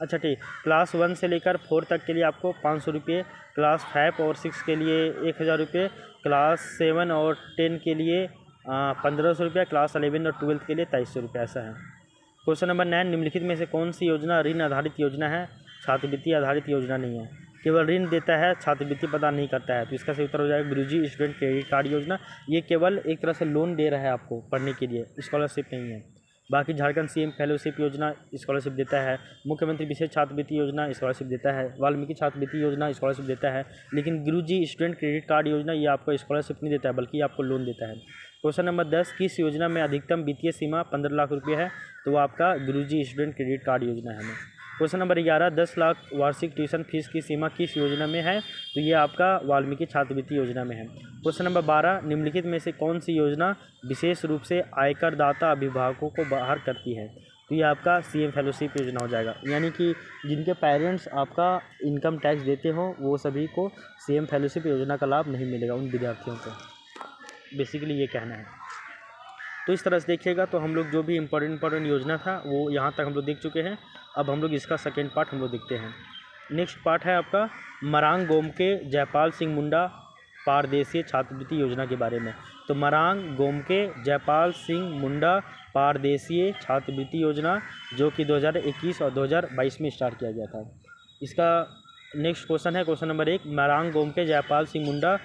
अच्छा ठीक, क्लास 1 से लेकर 4 तक के लिए आपको 500 रुपये, क्लास 5 और 6 के लिए 1,000 रुपये, क्लास 7 और 10 के लिए 1,500 रुपये, क्लास 11 और 12 के लिए 2,300 रुपये, ऐसा है। क्वेश्चन नंबर 9, निम्नलिखित में से कौन सी योजना ऋण आधारित योजना है? छात्रवृत्ति आधारित योजना नहीं है, केवल ऋण देता है, छात्रवृत्ति प्रदान नहीं करता है। तो इसका सही उत्तर हो जाएगा गुरुजी स्टूडेंट क्रेडिट कार्ड योजना। ये केवल एक तरह से लोन दे रहा है आपको पढ़ने के लिए, स्कॉलरशिप नहीं है। बाकी झारखंड सीएम फेलोशिप योजना स्कॉलरशिप देता है, मुख्यमंत्री विशेष छात्रवृत्ति योजना स्कॉलरशिप देता है, वाल्मीकि छात्रवृत्ति योजना स्कॉलरशिप देता है, लेकिन गुरुजी स्टूडेंट क्रेडिट कार्ड योजना ये आपको स्कॉलरशिप नहीं देता है बल्कि आपको लोन देता है। क्वेश्चन नंबर 10, किस योजना में अधिकतम वित्तीय सीमा 15 लाख रुपये है? तो वो आपका गुरुजी स्टूडेंट क्रेडिट कार्ड योजना है। क्वेश्चन नंबर 11, 10 लाख वार्षिक ट्यूशन फीस की सीमा किस योजना में है? तो ये आपका वाल्मीकि छात्रवृत्ति योजना में है। क्वेश्चन नंबर 12, निम्नलिखित में से कौन सी योजना विशेष रूप से आयकरदाता अभिभावकों को बाहर करती है? तो ये आपका सीएम फेलोशिप योजना हो जाएगा, यानी कि जिनके पेरेंट्स आपका इनकम टैक्स देते हो वो सभी को सीएम फेलोशिप योजना का लाभ नहीं मिलेगा, उन विद्यार्थियों को, बेसिकली ये कहना है। तो इस तरह से देखिएगा तो हम लोग जो भी इम्पोर्टेंट योजना था वो यहाँ तक हम लोग देख चुके हैं। अब हम लोग इसका सेकेंड पार्ट हम लोग देखते हैं। नेक्स्ट पार्ट है आपका मरांग गोमके जयपाल सिंह मुंडा पारदेशीय छात्रवृत्ति योजना के बारे में। तो मरांग गोमके जयपाल सिंह मुंडा पारदेशीय छात्रवृत्ति योजना जो कि 2021 और 2022 में स्टार्ट किया गया था। इसका नेक्स्ट क्वेश्चन है क्वेश्चन नंबर 1, मरांग गोमके जयपाल सिंह मुंडा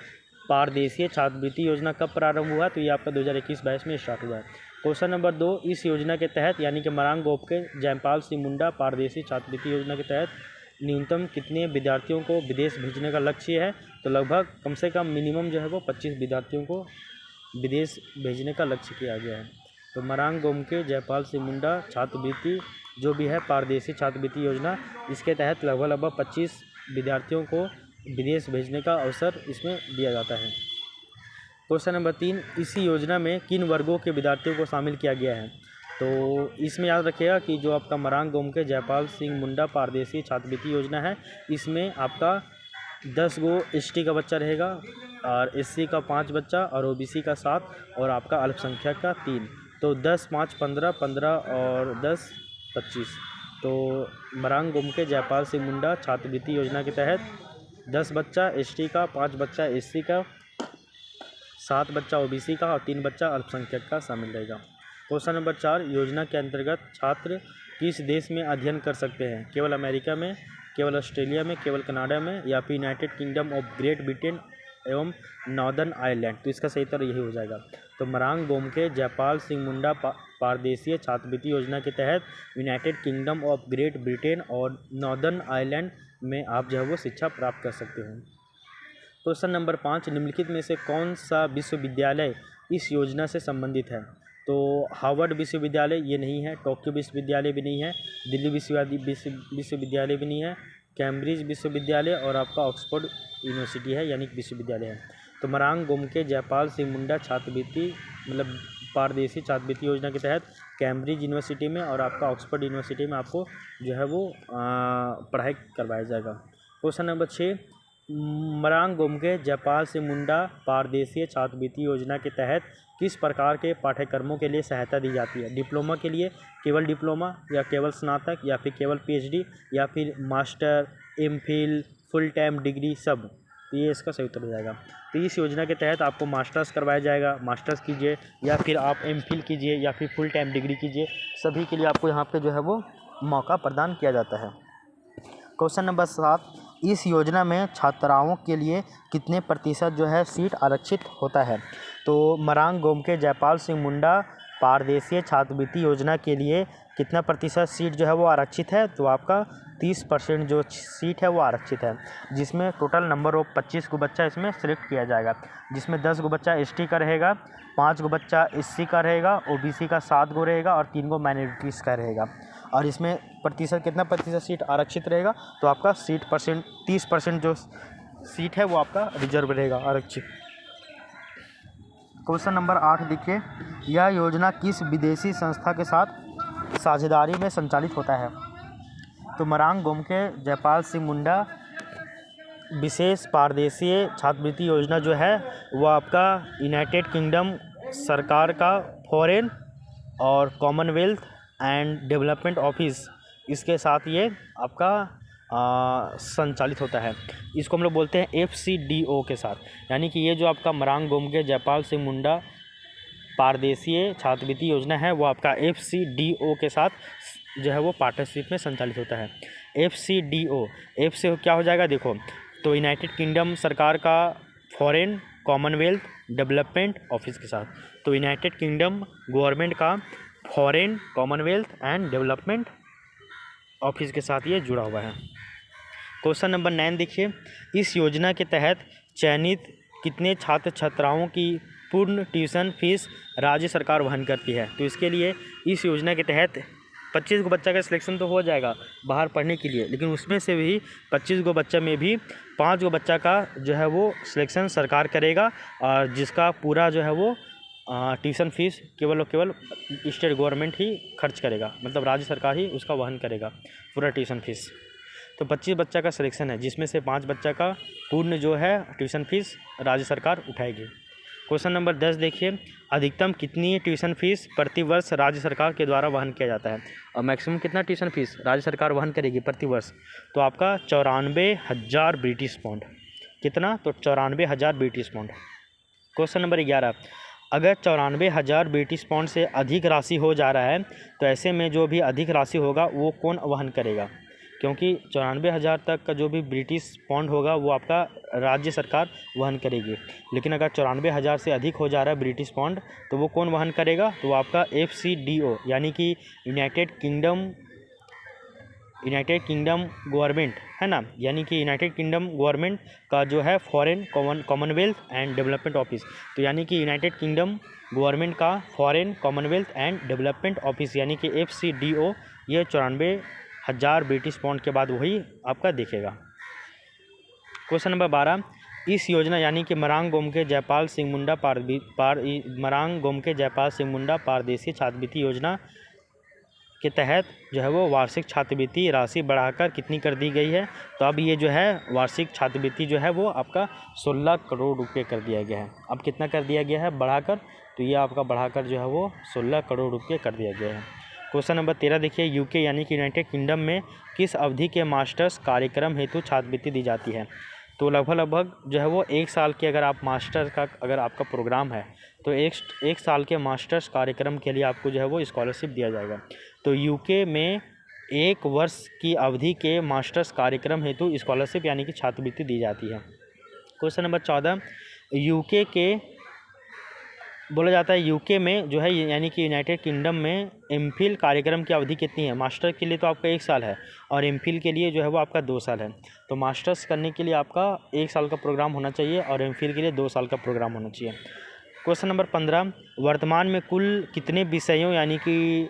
पारदेशीय छात्रवृत्ति योजना कब प्रारंभ हुआ? तो ये आपका 2021-22 में स्टार्ट हुआ है। क्वेश्चन नंबर 2, इस योजना के तहत यानी कि मरांग गोमके जयपाल सिंह मुंडा पारदेशी छात्रवृत्ति योजना के तहत न्यूनतम कितने विद्यार्थियों को विदेश भेजने का लक्ष्य है? तो लगभग कम से कम मिनिमम जो है वो 25 विद्यार्थियों को विदेश भेजने का लक्ष्य किया गया है। तो मरांग गोमके जयपाल सिंह मुंडा छात्रवृत्ति जो भी है पारदेशी छात्रवृत्ति योजना, इसके तहत लगभग 25 विद्यार्थियों को विदेश भेजने का अवसर इसमें दिया जाता है। क्वेश्चन नंबर 3, इसी योजना में किन वर्गों के विद्यार्थियों को शामिल किया गया है? तो इसमें याद रखिएगा कि जो आपका मरांग गोमके जयपाल सिंह मुंडा पारदेशी छात्रवृत्ति योजना है इसमें आपका 10 गो ST का बच्चा रहेगा और SC का 5 बच्चा और OBC का 7 और आपका अल्पसंख्यक का 3। तो 10, 5, 15, 15 और 10, 25। तो मरांग गोमके जयपाल सिंह मुंडा छात्रवृत्ति योजना के तहत 10 बच्चा ST का, 5 बच्चा SC का, 7 बच्चा OBC का और 3 बच्चा अल्पसंख्यक का शामिल रहेगा। क्वेश्चन नंबर 4, योजना के अंतर्गत छात्र किस देश में अध्ययन कर सकते हैं? केवल अमेरिका में, केवल ऑस्ट्रेलिया में, केवल कनाडा में या फिर United kingdom of great Britain एवं नॉर्दर्न आयरलैंड। तो इसका सही उत्तर यही हो जाएगा। तो मरांग गोमके जयपाल सिंह मुंडा पारदेशीय छात्रवृत्ति योजना के तहत United kingdom of great Britain और नॉर्दर्न आयरलैंड में आप जो है वो शिक्षा प्राप्त कर सकते हो। क्वेश्चन नंबर 5, निम्नलिखित में से कौन सा विश्वविद्यालय इस योजना से संबंधित है? तो हार्वर्ड विश्वविद्यालय ये नहीं है, टोक्यो विश्वविद्यालय भी नहीं है, दिल्ली विश्वविद्यालय भी नहीं है, कैम्ब्रिज विश्वविद्यालय और आपका ऑक्सफोर्ड यूनिवर्सिटी है यानी कि विश्वविद्यालय है। तो मरांग गोमके जयपाल सिंह मुंडा छात्रवृत्ति मतलब पारदेशी छात्रवृत्ति योजना के तहत कैम्ब्रिज यूनिवर्सिटी में और आपका ऑक्सफोर्ड यूनिवर्सिटी में आपको जो है वो पढ़ाई करवाया जाएगा। क्वेश्चन नंबर 6, मरांग गोमके जयपाल सिंह मुंडा पारदेशीय छात्रवृत्ति योजना के तहत किस प्रकार के पाठ्यक्रमों के लिए सहायता दी जाती है? डिप्लोमा के लिए केवल डिप्लोमा या केवल स्नातक या फिर केवल पीएचडी या फिर master, MPhil, full time degree सब? तो ये इसका सही उत्तर हो जाएगा। तो इस योजना के तहत आपको मास्टर्स करवाया जाएगा, मास्टर्स कीजिए या फिर आप एमफिल कीजिए या फिर फुल टाइम डिग्री कीजिए, सभी के लिए आपको यहाँ पे जो है वो मौका प्रदान किया जाता है। क्वेश्चन नंबर 7, इस योजना में छात्राओं के लिए कितने प्रतिशत जो है सीट आरक्षित होता है? तो मरांग गोमके जयपाल सिंह मुंडा पारदेशीय छात्रवृत्ति योजना के लिए कितना प्रतिशत सीट जो है वो आरक्षित है? तो आपका 30% जो सीट है वो आरक्षित है, जिसमें टोटल नंबर ऑफ 25 को बच्चा इसमें सिलेक्ट किया जाएगा, जिसमें 10 गो बच्चा एसटी का रहेगा, 5 गो बच्चा एससी का रहेगा, ओबीसी का 7 गो रहेगा और 3 गो माइनॉरिटीज़ का रहेगा। और इसमें प्रतिशत कितना प्रतिशत सीट आरक्षित रहेगा? तो आपका 30% जो सीट है वो आपका रिजर्व रहेगा, आरक्षित। क्वेश्चन नंबर 8 देखिए, यह योजना किस विदेशी संस्था के साथ साझेदारी में संचालित होता है? तो मरांग गोमके जयपाल सिंह मुंडा विशेष पारदेशीय छात्रवृत्ति योजना जो है वो आपका यूनाइटेड किंगडम सरकार का फॉरेन और कॉमनवेल्थ एंड डेवलपमेंट ऑफिस, इसके साथ ये आपका संचालित होता है। इसको हम लोग बोलते हैं FCDO के साथ, यानी कि ये जो आपका मरांग गोमके जयपाल सिंह मुंडा पारदेशीय छात्रवृत्ति योजना है वो आपका FCDO के साथ जो है वो पार्टनरशिप में संचालित होता है। FCDO एफ से क्या हो जाएगा देखो, तो यूनाइटेड किंगडम सरकार का फॉरेन कॉमनवेल्थ डेवलपमेंट ऑफिस के साथ, तो यूनाइटेड किंगडम गवर्नमेंट का foreign Commonwealth and development office के साथ ये जुड़ा हुआ है। क्वेश्चन नंबर 9 देखिए, इस योजना के तहत चयनित कितने छात्र छात्राओं की पूर्ण ट्यूशन फीस राज्य सरकार वहन करती है? तो इसके लिए इस योजना के तहत 25 गो बच्चा का सिलेक्शन तो हो जाएगा बाहर पढ़ने के लिए, लेकिन उसमें से भी 25 गो बच्चा में भी 5 गो बच्चा का जो है वो सिलेक्शन सरकार करेगा और जिसका पूरा जो है वो ट्यूशन फीस केवल और केवल स्टेट गवर्नमेंट ही खर्च करेगा, मतलब राज्य सरकार ही उसका वहन करेगा पूरा ट्यूशन फीस। तो 25 बच्चा का सिलेक्शन है जिसमें से 5 बच्चा का पूर्ण जो है ट्यूशन फीस राज्य सरकार उठाएगी। क्वेश्चन नंबर 10 देखिए, अधिकतम कितनी ट्यूशन फीस प्रति वर्ष राज्य सरकार के द्वारा वहन किया जाता है? और मैक्सिमम कितना ट्यूशन फीस राज्य सरकार वहन करेगी प्रति वर्ष? तो आपका 94,000 ब्रिटिश पाउंड। कितना? तो 94,000 ब्रिटिश पाउंड। क्वेश्चन नंबर 11, अगर 94,000 ब्रिटिश पाउंड से अधिक राशि हो जा रहा है तो ऐसे में जो भी अधिक राशि होगा वो कौन वहन करेगा? क्योंकि 94,000 तक का जो भी ब्रिटिश पाउंड होगा वो आपका राज्य सरकार वहन करेगी, लेकिन अगर 94,000 से अधिक हो जा रहा है ब्रिटिश पाउंड तो वो कौन वहन करेगा? तो आपका FCDO यानी कि यूनाइटेड किंगडम गवर्नमेंट है ना, यानी कि यूनाइटेड किंगडम गवर्नमेंट का जो है foreign Commonwealth and development office, तो यानी कि यूनाइटेड किंगडम गवर्नमेंट का foreign Commonwealth and development office यानी कि FCDO ये 94,000 ब्रिटिश पाउंड के बाद वही आपका देखेगा। क्वेश्चन नंबर 12, इस योजना यानी कि मरांग गोमके जयपाल सिंह मुंडा पारदेशी छात्रवृत्ति योजना के तहत जो है वो वार्षिक छात्रवृत्ति राशि बढ़ाकर कितनी कर दी गई है? तो अब ये जो है वार्षिक छात्रवृत्ति जो है वो आपका 16 करोड़ रुपये कर दिया गया है। अब कितना कर दिया गया है बढ़ाकर? तो ये आपका बढ़ाकर जो है वो 16 करोड़ रुपये कर दिया गया है। क्वेश्चन नंबर 13 देखिए, UK यानी कि यूनाइटेड किंगडम में किस अवधि के मास्टर्स कार्यक्रम हेतु छात्रवृत्ति दी जाती है? तो लगभग जो है वो 1 साल के अगर आप मास्टर का अगर आपका प्रोग्राम है तो एक साल के मास्टर्स कार्यक्रम के लिए आपको जो है वो स्कॉलरशिप दिया जाएगा। तो UK में 1 वर्ष की अवधि के मास्टर्स कार्यक्रम हेतु स्कॉलरशिप यानी कि छात्रवृत्ति दी जाती है। क्वेश्चन नंबर 14, यूके के बोला जाता है यूके में जो है यानी कि यूनाइटेड किंगडम में एमफिल कार्यक्रम की अवधि कितनी है। मास्टर के लिए तो आपका 1 साल है और एमफिल के लिए जो है वो आपका 2 साल है। तो मास्टर्स करने के लिए आपका 1 साल का प्रोग्राम होना चाहिए और एमफिल के लिए 2 साल का प्रोग्राम होना चाहिए। क्वेश्चन नंबर 15, वर्तमान में कुल कितने विषयों यानी कि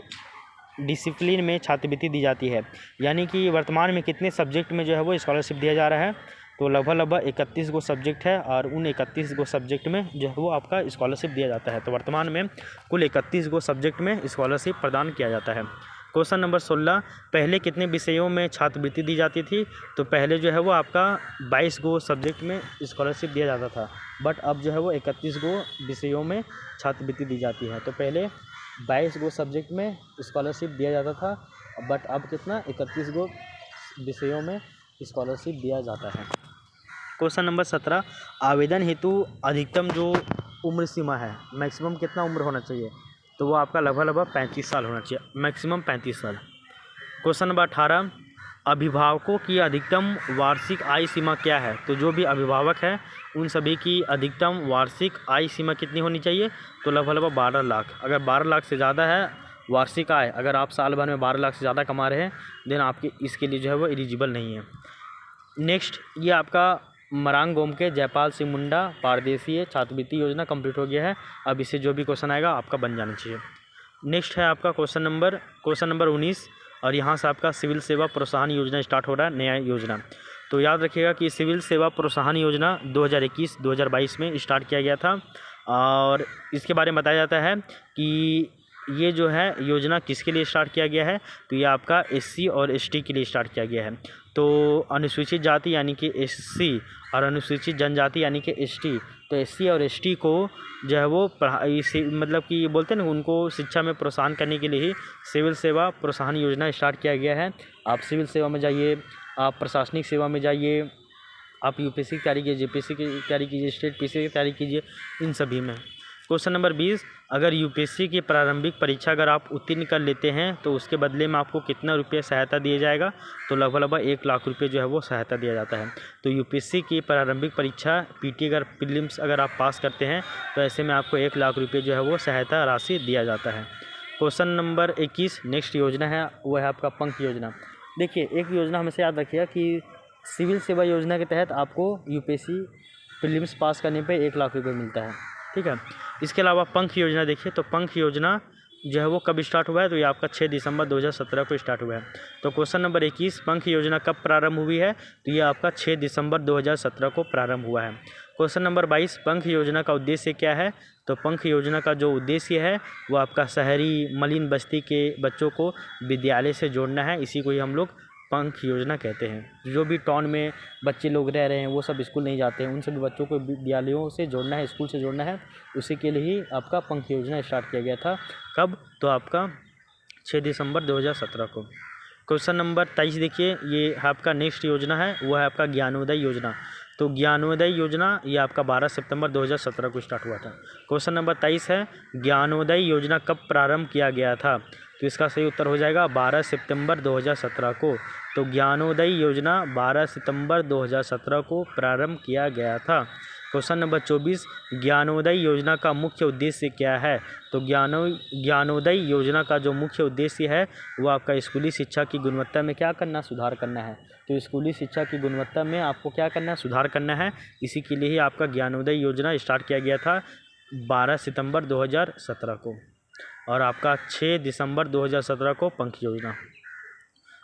डिसिप्लिन में छात्रवृत्ति दी जाती है, यानी कि वर्तमान में कितने सब्जेक्ट में जो है वो स्कॉलरशिप दिया जा रहा है। तो लगभग 31 गो सब्जेक्ट है और उन 31 गो सब्जेक्ट में जो है वो आपका स्कॉलरशिप दिया जाता है। तो वर्तमान में कुल 31 गो सब्जेक्ट में स्कॉलरशिप प्रदान किया जाता है। क्वेश्चन नंबर 16, पहले कितने विषयों में छात्रवृत्ति दी जाती थी। तो पहले जो है वो आपका 22 गो सब्जेक्ट में स्कॉलरशिप दिया जाता था, बट अब जो है वो 31 गो विषयों में छात्रवृत्ति दी जाती है। तो पहले 22 गो सब्जेक्ट में स्कॉलरशिप दिया जाता था, बट अब कितना 31 गो विषयों में स्कॉलरशिप दिया जाता है। क्वेश्चन नंबर 17, आवेदन हेतु अधिकतम जो उम्र सीमा है, मैक्सिमम कितना उम्र होना चाहिए। तो वो आपका लगभग 35 साल होना चाहिए, मैक्सिमम 35 साल। क्वेश्चन नंबर 18, अभिभावकों की अधिकतम वार्षिक आय सीमा क्या है। तो जो भी अभिभावक है उन सभी की अधिकतम वार्षिक आय सीमा कितनी होनी चाहिए। तो लगभग 12 लाख। अगर 12 लाख से ज़्यादा है वार्षिक आय, अगर आप साल भर में 12 लाख से ज़्यादा कमा रहे हैं देन आपके इसके लिए जो है वो एलिजिबल नहीं है। नेक्स्ट, ये आपका मरांगोम के जयपाल सिंह मुंडा पारदेशीय छात्रवृत्ति योजना कंप्लीट हो गया है। अब इससे जो भी क्वेश्चन आएगा आपका बन जाना चाहिए। नेक्स्ट है आपका क्वेश्चन नंबर 19 और यहाँ से आपका सिविल सेवा प्रोत्साहन योजना स्टार्ट हो रहा है, नया योजना। तो याद रखिएगा कि सिविल सेवा प्रोत्साहन योजना 2021-2022 में स्टार्ट किया गया था और इसके बारे में बताया जाता है कि ये जो है योजना किसके लिए स्टार्ट किया गया है। तो ये आपका SC और ST के लिए स्टार्ट किया गया है। तो अनुसूचित जाति यानी कि SC और अनुसूचित जनजाति यानी कि ST, तो SC और ST को जो है वो पढ़ाई से मतलब कि बोलते हैं ना, उनको शिक्षा में प्रोत्साहन करने के लिए ही सिविल सेवा प्रोत्साहन योजना स्टार्ट किया गया है। आप सिविल सेवा में जाइए, आप प्रशासनिक सेवा में जाइए, आप UPSC की तैयारी कीजिए, JPSC की तैयारी कीजिए, स्टेट PC की तैयारी कीजिए, इन सभी में। क्वेश्चन नंबर 20, अगर UPSC की प्रारंभिक परीक्षा अगर आप उत्तीर्ण कर लेते हैं तो उसके बदले में आपको कितना रुपये सहायता दिया जाएगा। तो लगभग 1 लाख रुपये जो है वो सहायता दिया जाता है। तो UPSC की प्रारंभिक परीक्षा PT अगर प्रीलिम्स अगर आप पास करते हैं तो ऐसे में आपको 1 लाख रुपये जो है वो सहायता राशि दिया जाता है। क्वेश्चन नंबर 21, नेक्स्ट योजना है वो है आपका पंख योजना। देखिए, एक योजना हमेशा याद रखिएगा कि सिविल सेवा योजना के तहत आपको UPSC प्रीलिम्स पास करने पे 1 लाख रुपये मिलता है, ठीक है। इसके अलावा पंख योजना देखिए, तो पंख योजना जो है वो कब स्टार्ट हुआ है। तो ये आपका 6 दिसंबर 2017 को स्टार्ट हुआ है। तो क्वेश्चन नंबर 21, पंख योजना कब प्रारंभ हुई है। तो ये आपका 6 दिसंबर 2017 को प्रारंभ हुआ है। क्वेश्चन नंबर 22, पंख योजना का उद्देश्य क्या है। तो पंख योजना का जो उद्देश्य है वो आपका शहरी मलिन बस्ती के बच्चों को विद्यालय से जोड़ना है, इसी को ही हम लोग पंख योजना कहते हैं। जो भी टाउन में बच्चे लोग रह रहे हैं वो सब स्कूल नहीं जाते हैं, उन सभी बच्चों को विद्यालयों से जोड़ना है, स्कूल से जोड़ना है, उसी के लिए ही आपका पंख योजना स्टार्ट किया गया था। कब। तो आपका 6 दिसंबर 2017 को। क्वेश्चन नंबर 23 देखिए, ये आपका नेक्स्ट योजना है वो है आपका ज्ञानोदय योजना। तो ज्ञानोदय योजना ये आपका 12 सितंबर 2017 को स्टार्ट हुआ था। क्वेश्चन नंबर 23 है, ज्ञानोदय योजना कब प्रारंभ किया गया था। तो इसका सही उत्तर हो जाएगा 12 सितंबर 2017 को। तो ज्ञानोदय योजना 12 सितंबर 2017 को प्रारंभ किया गया था। क्वेश्चन नंबर 24, ज्ञानोदय योजना का मुख्य उद्देश्य क्या है। तो ज्ञानोदय योजना का जो मुख्य उद्देश्य है वो आपका स्कूली शिक्षा की गुणवत्ता में क्या करना, सुधार करना है। तो स्कूली शिक्षा की गुणवत्ता में आपको क्या करना है, सुधार करना है। इसी के लिए ही आपका ज्ञानोदय योजना स्टार्ट किया गया था 12 सितंबर 2017 को, और आपका 6 दिसंबर 2017 को पंख योजना,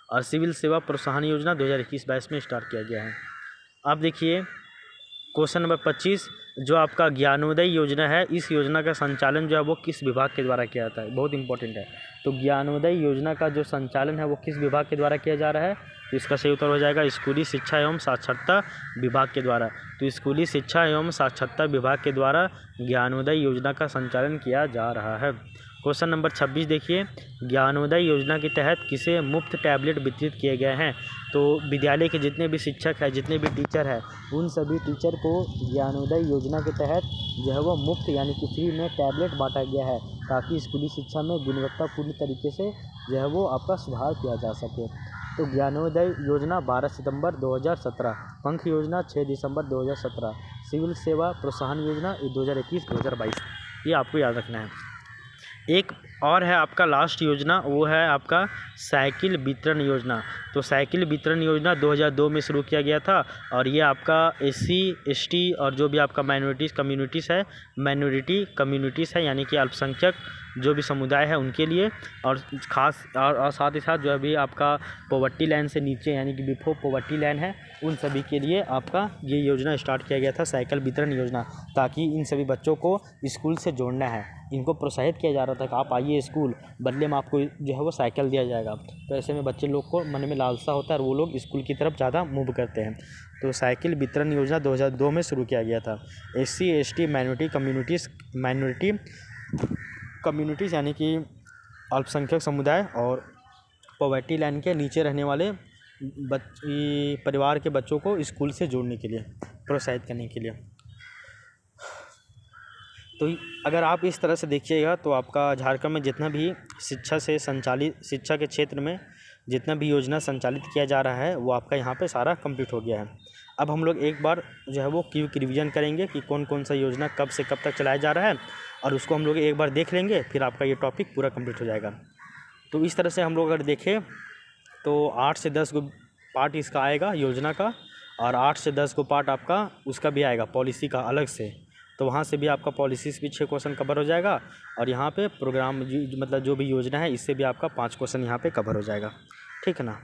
और सिविल सेवा प्रोत्साहन योजना 2021-22 में स्टार्ट किया गया है। अब देखिए क्वेश्चन नंबर 25, जो आपका ज्ञानोदय योजना है, इस योजना का संचालन जो है वो किस विभाग के द्वारा किया जाता है, बहुत इंपॉर्टेंट है। तो ज्ञानोदय योजना का जो संचालन है वो किस विभाग के द्वारा किया जा रहा है। तो इसका सही उत्तर हो जाएगा स्कूली शिक्षा एवं साक्षरता विभाग के द्वारा। तो स्कूली शिक्षा एवं साक्षरता विभाग के द्वारा ज्ञानोदय योजना का संचालन किया जा रहा है। क्वेश्चन नंबर 26 देखिए, ज्ञानोदय योजना के तहत किसे मुफ्त टैबलेट वितरित किए गए हैं। तो विद्यालय के जितने भी शिक्षक हैं, जितने भी टीचर हैं, उन सभी टीचर को ज्ञानोदय योजना के तहत जो है वो मुफ्त यानी कि फ्री में टैबलेट बांटा गया है, ताकि स्कूली शिक्षा में गुणवत्तापूर्ण तरीके से जो है वो आपका सुधार किया जा सके। तो ज्ञानोदय योजना 12 सितंबर 2017, पंख योजना 6 दिसंबर 2017, सिविल सेवा प्रोत्साहन योजना 2021-2022, ये आपको याद रखना है। एक और है आपका लास्ट योजना, वो है आपका साइकिल वितरण योजना। तो साइकिल वितरण योजना 2002 में शुरू किया गया था और ये आपका SC ST और जो भी आपका माइनॉरिटी कम्युनिटीज़ है यानी कि अल्पसंख्यक जो भी समुदाय है उनके लिए, और ख़ास और साथ ही साथ जो अभी आपका पॉवर्टी लाइन से नीचे यानी कि बिफोर पॉवर्टी लाइन है उन सभी के लिए आपका ये योजना स्टार्ट किया गया था, साइकिल वितरण योजना, ताकि इन सभी बच्चों को स्कूल से जोड़ना है, इनको प्रोत्साहित किया जा रहा था कि आप आइए स्कूल, बदले में आपको जो है वो साइकिल दिया जाएगा। तो ऐसे में बच्चे लोग को मन में लालसा होता है और वो लोग स्कूल की तरफ ज़्यादा मूव करते हैं। तो साइकिल वितरण योजना 2002 में शुरू किया गया था। SC ST माइनॉरिटी कम्युनिटीज़ यानी कि अल्पसंख्यक समुदाय और पॉवर्टी लाइन के नीचे रहने वाले परिवार के बच्चों को स्कूल से जोड़ने के लिए, प्रोत्साहित करने के लिए। तो अगर आप इस तरह से देखिएगा तो आपका झारखंड में जितना भी शिक्षा के क्षेत्र में जितना भी योजना संचालित किया जा रहा है वो आपका यहाँ पे सारा कंप्लीट हो गया है। अब हम लोग एक बार जो है वो क्विक रिवीजन करेंगे कि कौन कौन सा योजना कब से कब तक चलाया जा रहा है, और उसको हम लोग एक बार देख लेंगे, फिर आपका ये टॉपिक पूरा कंप्लीट हो जाएगा। तो इस तरह से हम लोग अगर देखें तो 8 से 10 को पार्ट इसका आएगा योजना का, और 8 से 10 को पार्ट आपका उसका भी आएगा पॉलिसी का अलग से। तो वहाँ से भी आपका पॉलिसीज़ भी 6 क्वेश्चन कवर हो जाएगा, और यहाँ पे प्रोग्राम मतलब जो भी योजना है इससे भी आपका 5 क्वेश्चन यहाँ पे कवर हो जाएगा, ठीक है ना।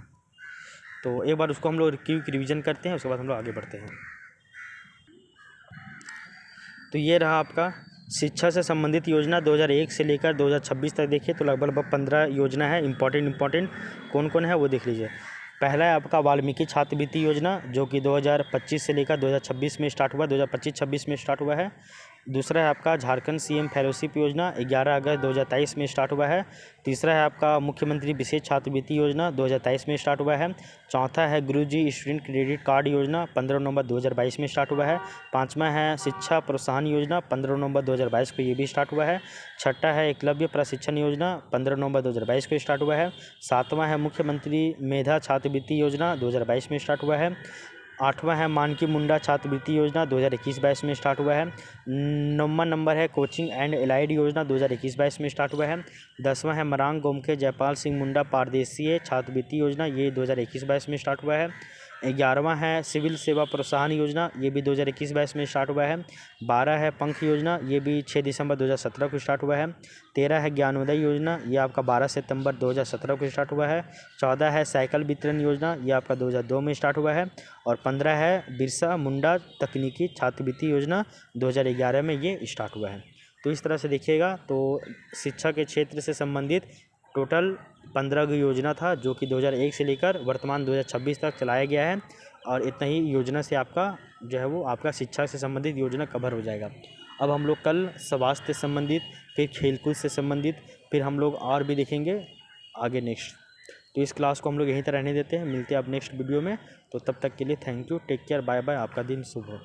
तो एक बार उसको हम लोग क्विक रिवीजन करते हैं, उसके बाद हम लोग आगे बढ़ते हैं। तो ये रहा आपका शिक्षा से संबंधित योजना 2001 से लेकर 2026 तक। देखिए तो लगभग 15 योजना है, इम्पॉर्टेंट कौन कौन है वो देख लीजिए। पहला है आपका वाल्मीकि छात्रवृत्ति योजना जो कि 2025 से लेकर 2026 में स्टार्ट हुआ, 2025-26 में स्टार्ट हुआ है। दूसरा है आपका झारखंड CM फेलोशिप योजना 11 अगस्त 2023 में स्टार्ट हुआ है। तीसरा है आपका मुख्यमंत्री विशेष छात्रवृत्ति योजना 2023 में स्टार्ट हुआ है। चौथा है गुरुजी स्टूडेंट क्रेडिट कार्ड योजना 15 नवंबर 2022 में स्टार्ट हुआ है। पाँचवा है शिक्षा प्रोत्साहन योजना 15 नवंबर 2022 को ये भी स्टार्ट हुआ है। छठा है एकलव्य प्रशिक्षण योजना 15 नवंबर 2022 को स्टार्ट हुआ है। सातवां है मुख्यमंत्री मेधा छात्रवृत्ति योजना 2022 में स्टार्ट हुआ है। आठवां है मानकी मुंडा छात्रवृत्ति योजना 2021-22 में स्टार्ट हुआ है। 9वां नंबर है कोचिंग एंड एलाइड योजना 2021-22 में स्टार्ट हुआ है। 10वां है मरांग गोमखे जयपाल सिंह मुंडा पारदेशीय छात्रवृत्ति योजना, ये 2021-22 में स्टार्ट हुआ है। 11वां है सिविल सेवा प्रोत्साहन योजना, ये भी 2021-22 में स्टार्ट हुआ है। 12 है पंख योजना, ये भी 6 दिसंबर 2017 को स्टार्ट हुआ है। 13 है ज्ञानोदय योजना, ये आपका 12 सितंबर 2017 को स्टार्ट हुआ है। 14 है साइकिल वितरण योजना, ये आपका 2002 में स्टार्ट हुआ है। और 15 है बिरसा मुंडा तकनीकी छात्रवृत्ति योजना 2011 में ये स्टार्ट हुआ है। तो इस तरह से देखिएगा तो शिक्षा के क्षेत्र से संबंधित टोटल 15 योजना था जो कि 2001 से लेकर वर्तमान 2026 तक चलाया गया है, और इतना ही योजना से आपका जो है वो आपका शिक्षा से संबंधित योजना कवर हो जाएगा। अब हम लोग कल स्वास्थ्य से संबंधित, फिर खेलकूद से संबंधित, फिर हम लोग और भी देखेंगे आगे नेक्स्ट। तो इस क्लास को हम लोग यहीं तक रहने देते हैं, मिलते हैं अब नेक्स्ट वीडियो में। तो तब तक के लिए thank you, take care, bye bye, आपका दिन शुभ हो।